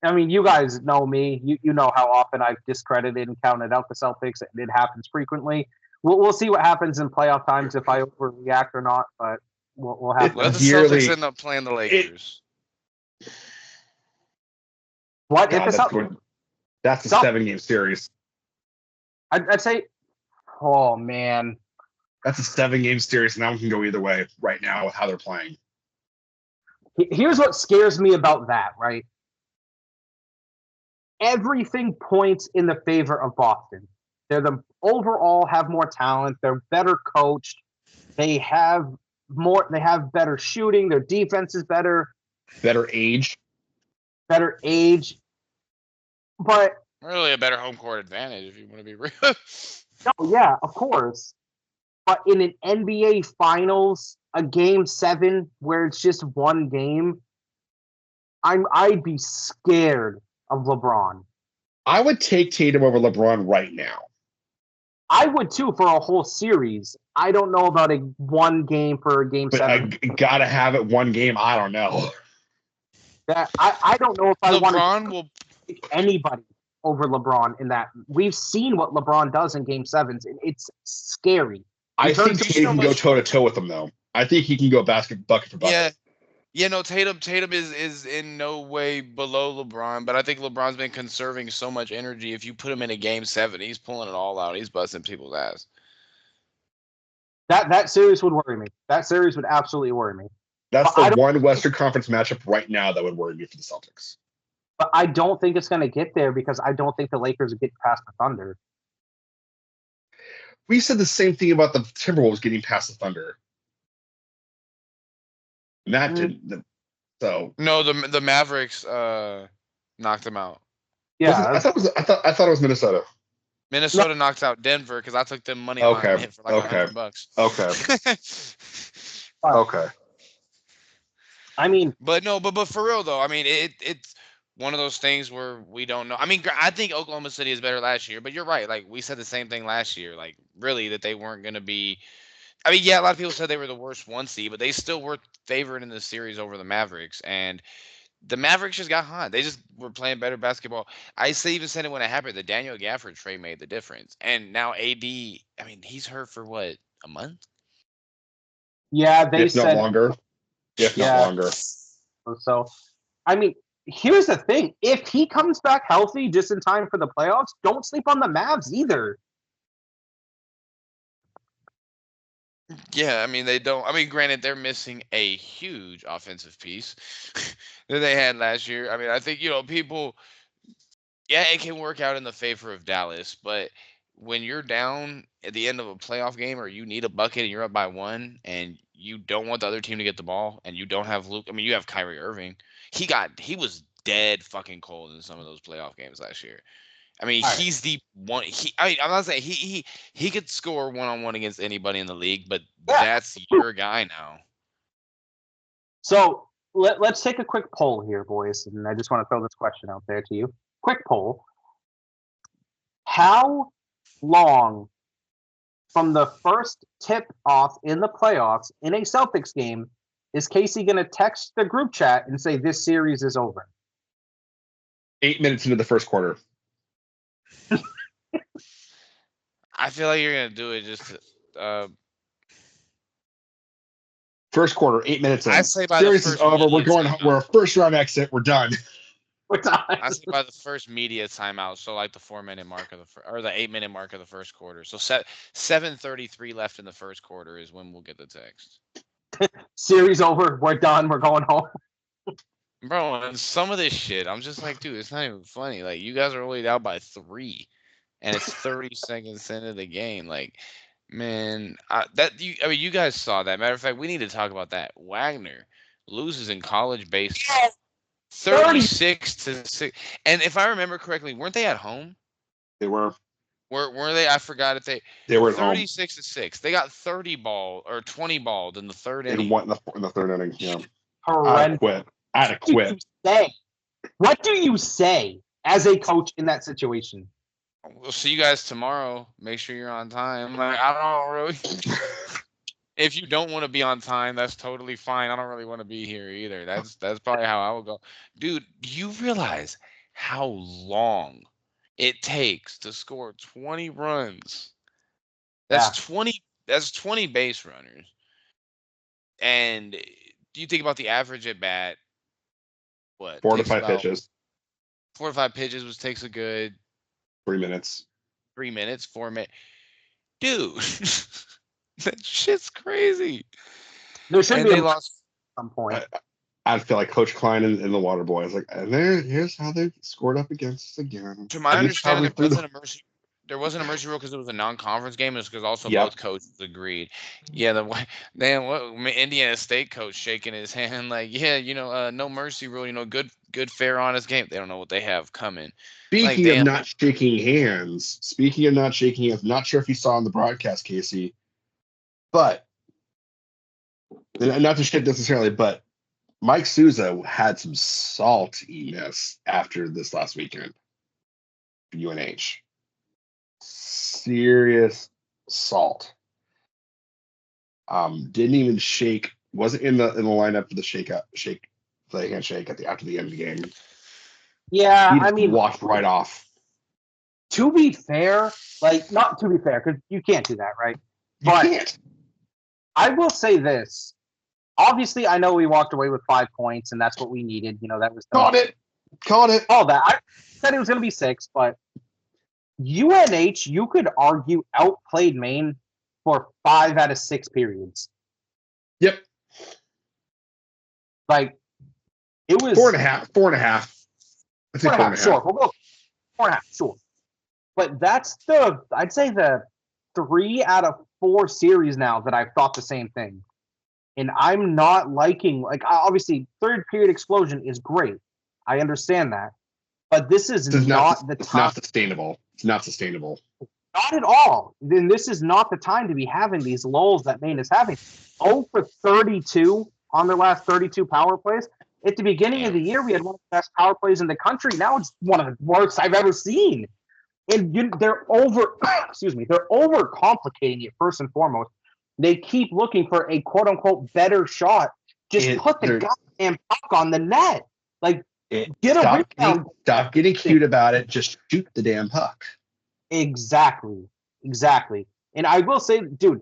I mean, you guys know me. You know how often I've discredited and counted out the Celtics, and it happens frequently. We'll see what happens in playoff times if I overreact or not, but we'll have. Let the Celtics end up playing the Lakers. What? God, that's a 7-game series. I'd say, oh man, that's a 7-game series, and that one can go either way right now with how they're playing. Here's what scares me about that, right? Everything points in the favor of Boston. Overall have more talent. They're better coached. They have better shooting. Their defense is better. Better age. But really a better home court advantage if you want to be real. No, yeah, of course. But in an NBA Finals, a Game 7 where it's just one game, I'd be scared of LeBron. I would take Tatum over LeBron right now. I would too for a whole series. I don't know about a one game for a Game 7. I gotta have it one game. I don't know. That I don't know if I want to take anybody over LeBron in that. We've seen what LeBron does in Game 7s, and it's scary. I think Tatum can go toe-to-toe with him, though. I think he can go bucket for bucket. Yeah, no, Tatum is in no way below LeBron, but I think LeBron's been conserving so much energy. If you put him in a Game 7, he's pulling it all out. He's busting people's ass. That series would worry me. That series would absolutely worry me. That's the one Western Conference matchup right now that would worry me for the Celtics. But I don't think it's going to get there because I don't think the Lakers would get past the Thunder. We said the same thing about the Timberwolves getting past the Thunder. And that didn't. So no, the Mavericks knocked them out. Yeah, I thought it was Minnesota. Minnesota knocked out Denver because I took them money line and hit for like $100. Okay. I mean, but for real though, I mean it's one of those things where we don't know. I mean, I think Oklahoma City is better last year, but you're right. Like we said the same thing last year. Like really that they weren't going to be. I mean, yeah, a lot of people said they were the worst 1 seed, but they still were favored in the series over the Mavericks, and the Mavericks just got hot. They just were playing better basketball. I even said it when it happened. The Daniel Gafford trade made the difference, and now AD. I mean, he's hurt for what, a month? Yeah, they said not longer. If not longer. So, I mean, here's the thing: if he comes back healthy just in time for the playoffs, don't sleep on the Mavs either. Yeah, I mean they don't. I mean, granted, they're missing a huge offensive piece that they had last year. I mean, I think people. Yeah, it can work out in the favor of Dallas, but when you're down at the end of a playoff game or you need a bucket and you're up by 1 and you don't want the other team to get the ball and you don't have Luke. I mean, you have Kyrie Irving. He was dead fucking cold in some of those playoff games last year. I mean, he's the one. I'm not saying he could score 1-on-1 against anybody in the league, but that's your guy now. So let's take a quick poll here, boys, and I just want to throw this question out there to you. Quick poll: how long from the first tip off in the playoffs in a Celtics game is Casey going to text the group chat and say this series is over? 8 minutes into the first quarter. I feel like you're gonna do it just first quarter, 8 minutes in. I say by series the is over. We're a first round exit. We're done. I say by the first media timeout, so like the 4-minute mark of or the 8-minute mark of the first quarter. So 7:33 left in the first quarter is when we'll get the text. Series over. We're done. We're going home. Bro, and some of this shit, I'm just like, dude, it's not even funny. Like, you guys are only down by 3, and it's 30 seconds into the game. Like, man, I mean, you guys saw that. Matter of fact, we need to talk about that. Wagner loses in college baseball, 36-6. And if I remember correctly, weren't they at home? They were. Were they? I forgot if they were at home. 36-6. They got 30 ball or 20 balled in the third inning. In the third inning. Yeah. Horrendous. I had to quit. What do you say as a coach in that situation? We'll see you guys tomorrow. Make sure you're on time. Like, I don't really. If you don't want to be on time, that's totally fine. I don't really want to be here either. That's probably how I would go. Dude, you realize how long it takes to score 20 runs? That's 20 base runners. And do you think about the average at bat? What? 4 to 5 pitches. 4 to 5 pitches, which takes a good 3 minutes. 3 minutes, 4 minutes. Dude, that shit's crazy. There should be they lost at some point. I feel like Coach Klein and the Water Boys, like, and here's how they scored up against us again. To my understanding, there wasn't a mercy rule because it was a non-conference game. It's because also both coaches agreed. Yeah, Indiana State coach shaking his hand like, yeah, no mercy rule. Good, fair, honest game. They don't know what they have coming. Speaking of not shaking hands, not sure if you saw on the broadcast, Casey, but not to shit necessarily, but Mike Souza had some saltiness after this last weekend for UNH. Serious salt. Didn't even shake. Wasn't in the lineup for the handshake after the end of the game. Yeah, he walked right off. To be fair, not to be fair, because you can't do that, right? You can't. I will say this. Obviously, I know we walked away with 5 points, and that's what we needed. That was called it. All that. I said it was going to be 6, but UNH, you could argue, outplayed Maine for 5 out of 6 periods. Yep. It was 4.5. 4.5. I'd say 4.5. Sure, we'll go 4.5. Sure, but that's I'd say the 3 out of 4 series now that I've thought the same thing. And I'm not liking, obviously, third period explosion is great. I understand that. But this is not the time. It's not sustainable. It's not sustainable. Not at all. Then this is not the time to be having these lulls that Maine is having. 0 for 32 on their last 32 power plays. At the beginning of the year, we had one of the best power plays in the country. Now it's one of the worst I've ever seen. And they're they're overcomplicating it first and foremost. They keep looking for a quote-unquote better shot. Just put the goddamn puck on the net. Get a rebound. Stop getting cute about it. Just shoot the damn puck. Exactly. And I will say, dude,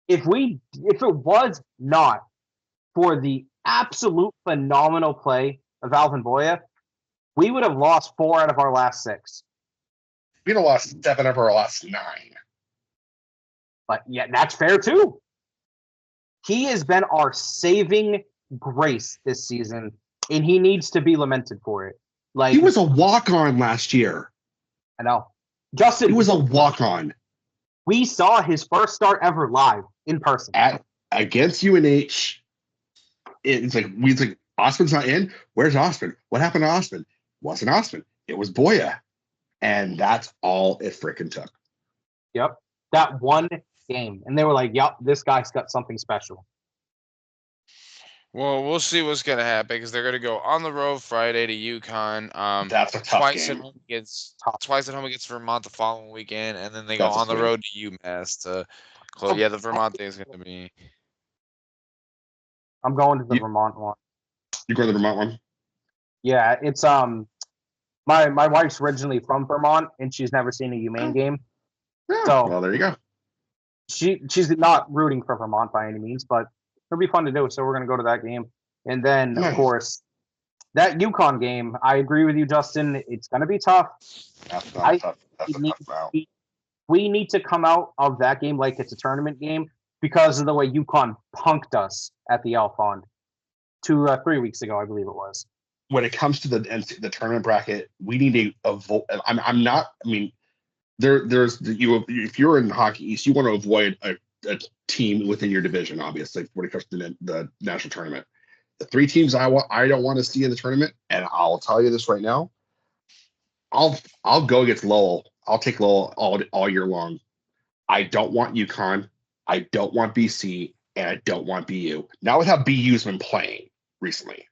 if it was not for the absolute phenomenal play of Alvin Boya, we would have lost 4 out of our last 6. We'd have lost 7 of our last 9. But yeah, that's fair too. He has been our saving grace this season, and he needs to be lamented for it. He was a walk-on last year. I know. Justin, he was a walk-on. We saw his first start ever live in person. Against UNH. It's like Osman's not in. Where's Osman? What happened to Osman? Wasn't Osman. It was Boya. And that's all it freaking took. Yep. That one game. And they were like, yep, this guy's got something special. Well, we'll see what's going to happen because they're going to go on the road Friday to UConn. That's a tough twice game. Twice at home against Vermont the following weekend, and then they go on the road to UMass to close. Yeah, the Vermont thing is going to be. I'm going to the Vermont one. You go to the Vermont one? Yeah, it's my wife's originally from Vermont, and she's never seen a UMaine game. Yeah, so well, there you go. She's not rooting for Vermont by any means, but it'll be fun to do. So we're going to go to that game. And then, of course, that UConn game, I agree with you, Justin. It's going to be tough. That's a tough route. We need to come out of that game like it's a tournament game because of the way UConn punked us at the Alfond 3 weeks ago, I believe it was. when it comes to the tournament bracket, we need to avoid. I'm not. I mean, there's you. If you're in Hockey East, you want to avoid a team within your division. Obviously, when it comes to the national tournament, the three teams I don't want to see in the tournament, and I'll tell you this right now. I'll go against Lowell. I'll take Lowell all year long. I don't want UConn. I don't want BC, and I don't want BU. Not with how BU's been playing recently.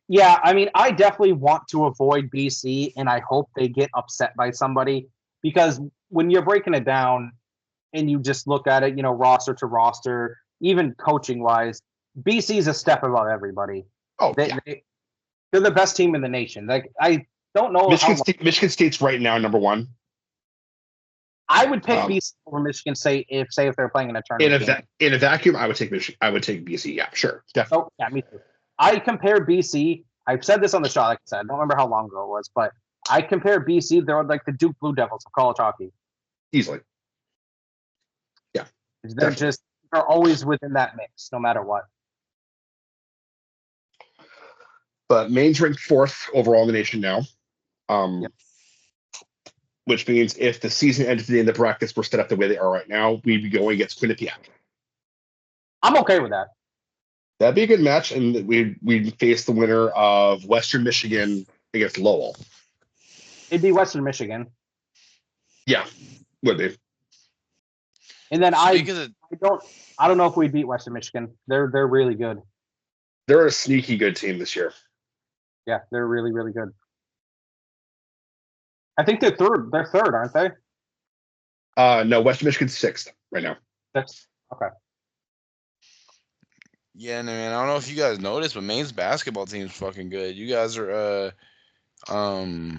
Yeah, I mean, I definitely want to avoid BC, and I hope they get upset by somebody, because when you're breaking it down and you just look at it, roster to roster, even coaching wise, BC is a step above everybody. Oh, They, yeah. they're the best team in the nation. Like, I don't know Michigan State's right now number one. I would pick BC over Michigan State if they're playing in a tournament. In a vacuum, I would take Michigan. I would take BC. Yeah, sure, definitely. Oh, yeah, me too. I compare BC. I've said this on the show. Like I said, I don't remember how long ago it was, but I compare BC. They're like the Duke Blue Devils of college hockey. Easily. Yeah, they're always within that mix, no matter what. But Maine's ranked 4th overall in the nation now. Yep. Which means if the season ended today and the brackets were set up the way they are right now, we'd be going against Quinnipiac. I'm okay with that. That'd be a good match, and we'd face the winner of Western Michigan against Lowell. It'd be Western Michigan. Yeah, would be. And then I don't know if we'd beat Western Michigan. They're really good. They're a sneaky good team this year. Yeah, they're really, really good. I think they're third. They're third, aren't they? No, Western Michigan's 6th right now. 6th. Okay. Yeah, man. I don't know if you guys noticed, but Maine's basketball team's fucking good. You guys are, I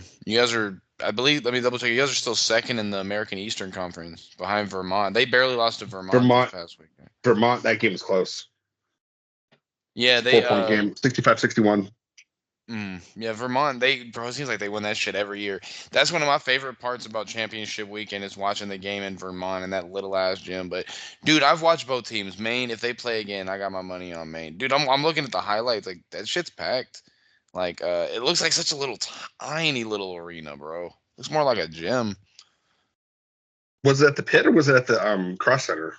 believe. Let me double check. You guys are still 2nd in the American Eastern Conference, behind Vermont. They barely lost to Vermont this past week. Vermont, that game was close. Yeah, they 4-point game, 65-61. Yeah, Vermont, it seems like they win that shit every year. That's one of my favorite parts about championship weekend is watching the game in Vermont in that little ass gym. But dude, I've watched both teams. Maine, if they play again, I got my money on Maine. Dude, I'm looking at the highlights, like that shit's packed. Like it looks like such a little tiny little arena, bro. Looks more like a gym. Was it at the pit or was it at the Cross Center?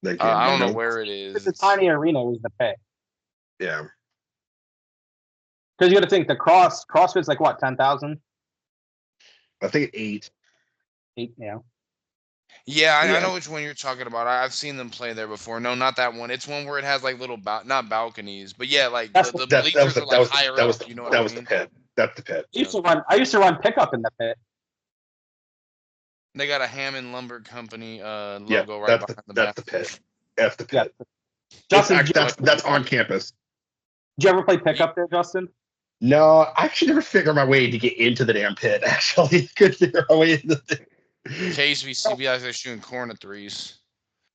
I don't know where it is. It's a tiny arena. It was the pit. Yeah. Because you got to think the CrossFit's like what, 10,000? I think 8. 8, yeah. Yeah, I know which one you're talking about. I've seen them play there before. No, not that one. It's one where it has like little not balconies, but yeah, like the bleachers are like higher up. You know what I mean? That was the pit. That's the pit. I used to run pickup in the pit. They got a Hammond Lumber Company logo right behind the That's the pit. That's the pit. Yeah. Justin, that's on campus. Did you ever play pickup there, Justin? No, I actually never figured my way to get into the damn pit. Actually, couldn't figure my way into the thing. KSV CBI, shooting corner threes.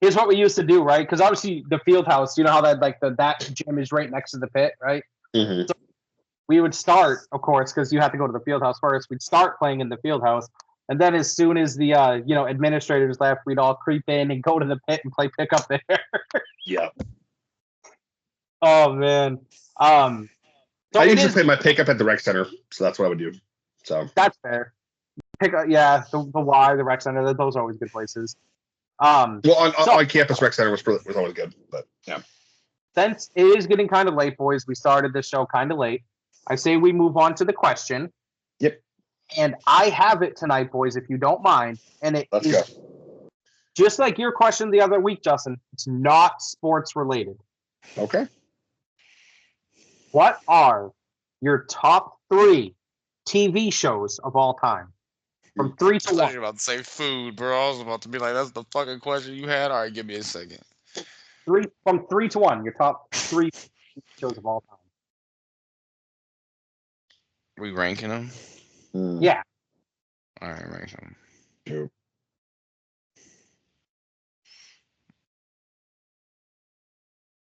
Here's what we used to do, right? Because obviously the field house, you know how that gym is right next to the pit, right? Mm-hmm. So we would start, of course, because you have to go to the field house first. We'd start playing in the field house, and then as soon as the administrators left, we'd all creep in and go to the pit and play pickup there. Yeah. Oh man. So I usually play my pickup at the rec center, so that's what I would do. So that's fair. Pickup, yeah. The Y, the rec center, those are always good places. On campus rec center was always good, but yeah. Since it is getting kind of late, boys, we started this show kind of late. I say we move on to the question. Yep. And I have it tonight, boys, if you don't mind. And Let's go. Just like your question the other week, Justin. It's not sports related. Okay. What are your top 3 TV shows of all time? From 3 to 1. I was about to say food, bro. I was about to be like, that's the fucking question you had. All right, give me a second. From 3 to 1, your top 3 shows of all time. We ranking them? Yeah. All right, rank them. Sure.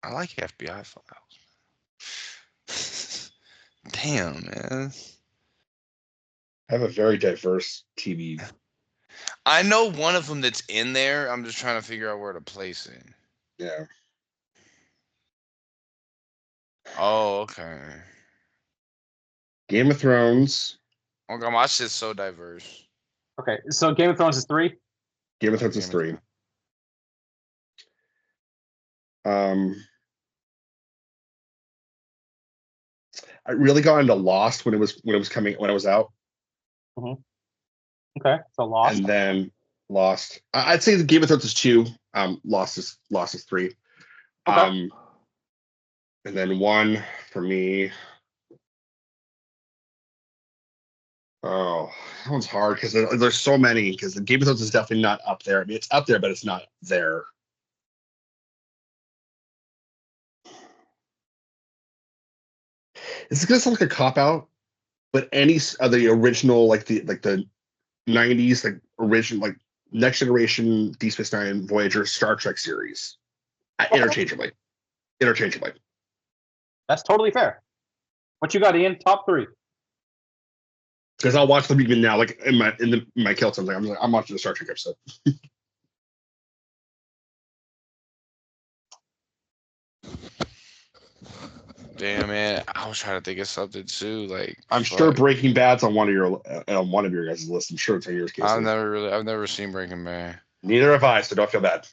I like FBI Files. Damn, man. I have a very diverse TV. I know one of them that's in there. I'm just trying to figure out where to place it. Yeah. Oh, okay. Game of Thrones. Oh god, my shit's so diverse. Okay, so Game of Thrones is 3. Game of Thrones is Game of 3. I really got into Lost when it was out, Okay, so Lost. and then Lost. I'd say the Game of Thrones is 2. Lost is 3. Okay. And then 1 for me. Oh, that one's hard because there's so many. Because the Game of Thrones is definitely not up there. I mean, it's up there, but it's not there. This is gonna sound like a cop out, but any of the original, like the 90s, like original, like Next Generation, Deep Space Nine, Voyager, Star Trek series, interchangeably. That's totally fair. What you got, Ian? Top 3. Because I'll watch them even now, like in my kill time. I'm watching the Star Trek episode. Damn, man. I was trying to think of something too. Like, I'm sure Breaking Bad's on one of your guys' list. I'm sure it's on yours, Casey. I've never seen Breaking Bad. Neither have I, so don't feel bad.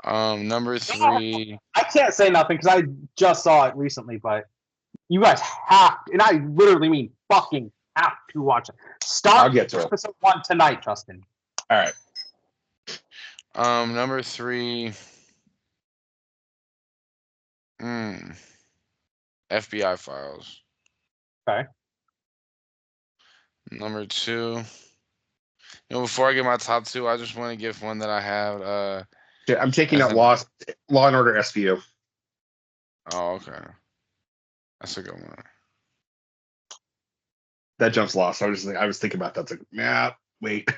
Number 3. I can't say nothing because I just saw it recently, but you guys have, and I literally mean fucking have to watch it. I'll get to it. Episode 1 tonight, Justin. All right. Number 3. FBI Files. Okay. Number 2. Before I get my top 2, I just want to give one that I have. I'm taking out Law and Order SVU. Oh, okay. That's a good one. That jumps Lost. I was thinking about that. It's like, nah, wait.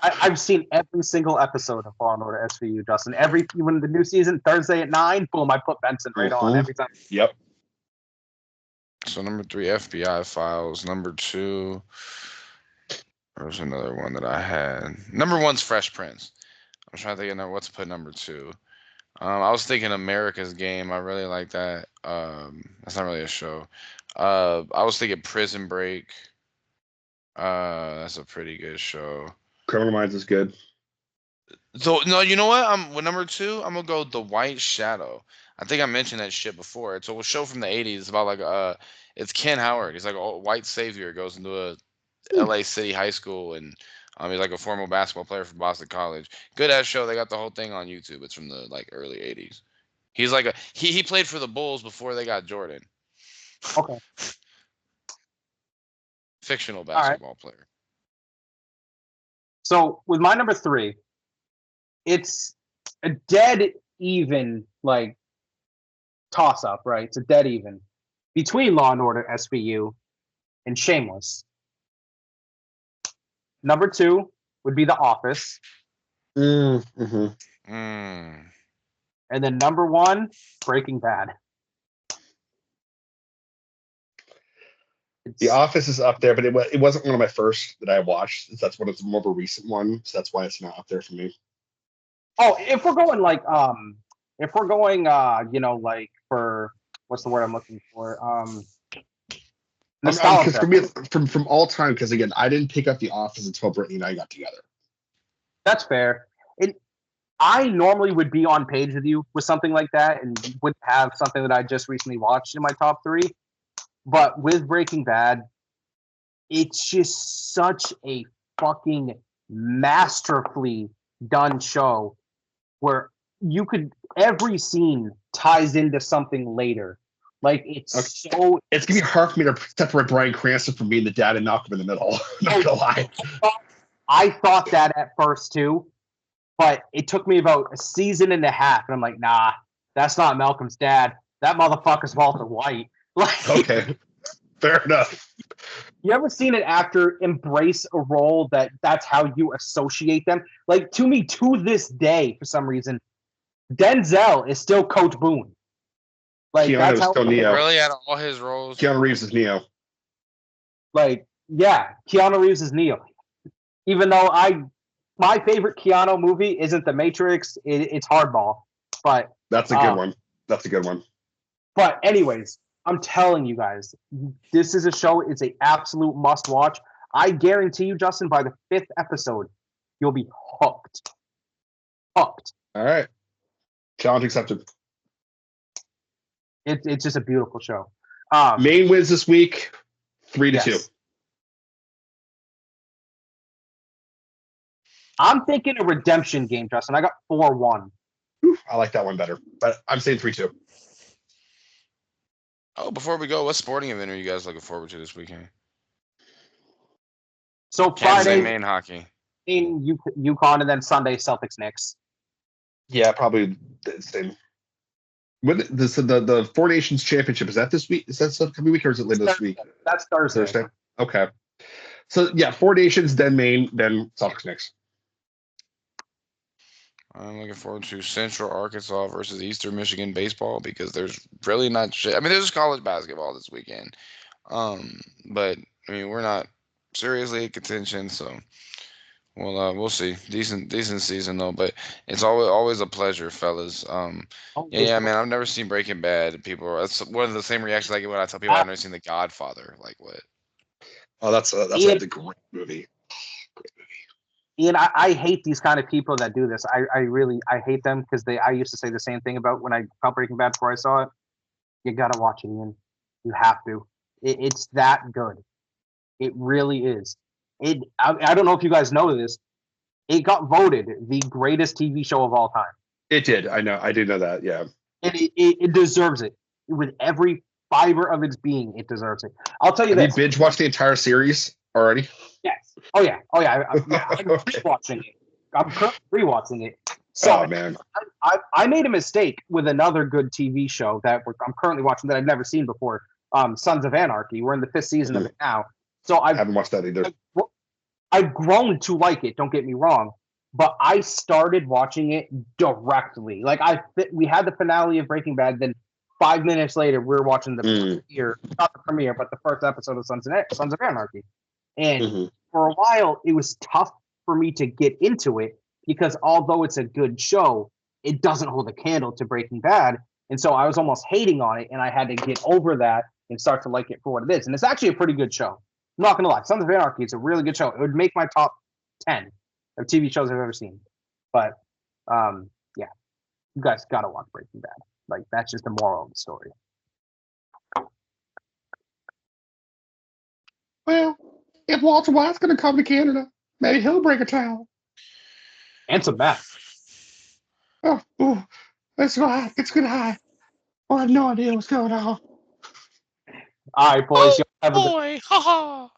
I've seen every single episode of Law and Order SVU, Justin. When the new season, Thursday at 9, boom, I put Benson right on every time. Yep. So number 3, FBI Files. Number 2, there's another one that I had. Number 1's Fresh Prince. I'm trying to think of what to put number 2. I was thinking America's Game. I really like that. That's not really a show. I was thinking Prison Break. That's a pretty good show. Criminal Minds is good. So no, you know what? With number 2, I'm gonna go The White Shadow. I think I mentioned that shit before. It's a show from the '80s. It's about like it's Ken Howard. He's like a white savior. Goes into a LA City high school, and he's like a former basketball player from Boston College. Good ass show. They got the whole thing on YouTube. It's from the like early '80s. He's like he played for the Bulls before they got Jordan. Okay. Fictional basketball player. So with my number 3, it's a dead even like toss up, right? It's a dead even between Law and Order SVU and Shameless. Number 2 would be The Office. Mm-hmm. And then number 1, Breaking Bad. The Office is up there, but it wasn't one of my first that I watched. That's one of the more of a recent one, so that's why it's not up there for me. Oh, if we're going like like for what's the word I'm looking for? Because for me, from all time, because again, I didn't pick up The Office until Brittany and I got together. That's fair. I normally would be on page with you with something like that and would have something that I just recently watched in my top 3. But with Breaking Bad, it's just such a fucking masterfully done show where every scene ties into something later. Like it's so. It's gonna be hard for me to separate Bryan Cranston from being the dad and Malcolm in the Middle. Not gonna lie. I thought that at first too, but it took me about a season and a half, and I'm like, nah, that's not Malcolm's dad. That motherfucker's Walter White. Like, okay, fair enough. You ever seen an actor embrace a role that's how you associate them? Like, to me, to this day, for some reason, Denzel is still Coach Boone. Like, Keanu that's is still Neo. Really, out of all his roles, Keanu Reeves is Neo. Like, yeah, Keanu Reeves is Neo. Even though my favorite Keanu movie isn't The Matrix, it's Hardball. But that's a good one. That's a good one. But anyways, I'm telling you guys, this is a show. It's an absolute must watch. I guarantee you, Justin, by the 5th episode, you'll be hooked. Hooked. All right. Challenge accepted. It's just a beautiful show. Maine wins this week, 3-2. Yes. I'm thinking a redemption game, Justin. I got 4-1. I like that one better, but I'm saying 3-2. Oh, before we go, what sporting event are you guys looking forward to this weekend? So Kansas Friday, Maine hockey. in UConn, and then Sunday, Celtics Knicks. Yeah, probably the same. When the Four Nations Championship, is that this week? Is that this upcoming week, or is it later this week? That's Thursday. Thursday. Okay. So yeah, Four Nations, then Maine, then Celtics Knicks. I'm looking forward to Central Arkansas versus Eastern Michigan baseball because there's really not shit. I mean, there's college basketball this weekend, but I mean we're not seriously in contention, so we'll see. Decent season though, but it's always a pleasure, fellas. Yeah, man. I've never seen Breaking Bad. That's one of the same reactions I get when I tell people I've never seen The Godfather. Like what? Oh, that's a great movie. Ian, I hate these kind of people that do this. I really hate them because I used to say the same thing about when I felt Breaking Bad before I saw it. You gotta watch it, Ian. You have to. It's that good. It really is. I don't know if you guys know this. It got voted the greatest TV show of all time. It did. I know. I did know that. Yeah. And it deserves it. With every fiber of its being, it deserves it. I'll tell you this. You binge watched the entire series already? Yes. Oh yeah. I'm rewatching it. I'm currently rewatching it. So man, I made a mistake with another good TV show that I'm currently watching that I've never seen before. Sons of Anarchy. We're in the 5th season of it now. So I haven't watched that either. I've grown to like it. Don't get me wrong, but I started watching it directly. Like we had the finale of Breaking Bad, then 5 minutes later we're watching the premiere, not the premiere, but the first episode of Sons of Anarchy. And for a while, it was tough for me to get into it because although it's a good show, it doesn't hold a candle to Breaking Bad. And so I was almost hating on it, and I had to get over that and start to like it for what it is. And it's actually a pretty good show. I'm not going to lie. Sons of Anarchy, it's a really good show. It would make my top 10 of TV shows I've ever seen. But, yeah, you guys got to watch Breaking Bad. Like, that's just the moral of the story. Well, if Walter White's going to come to Canada, maybe he'll bring a towel. And some meth. Oh, let's go high. It's good high. I have no idea what's going on. All right, boys. Oh, boy. Ha ha.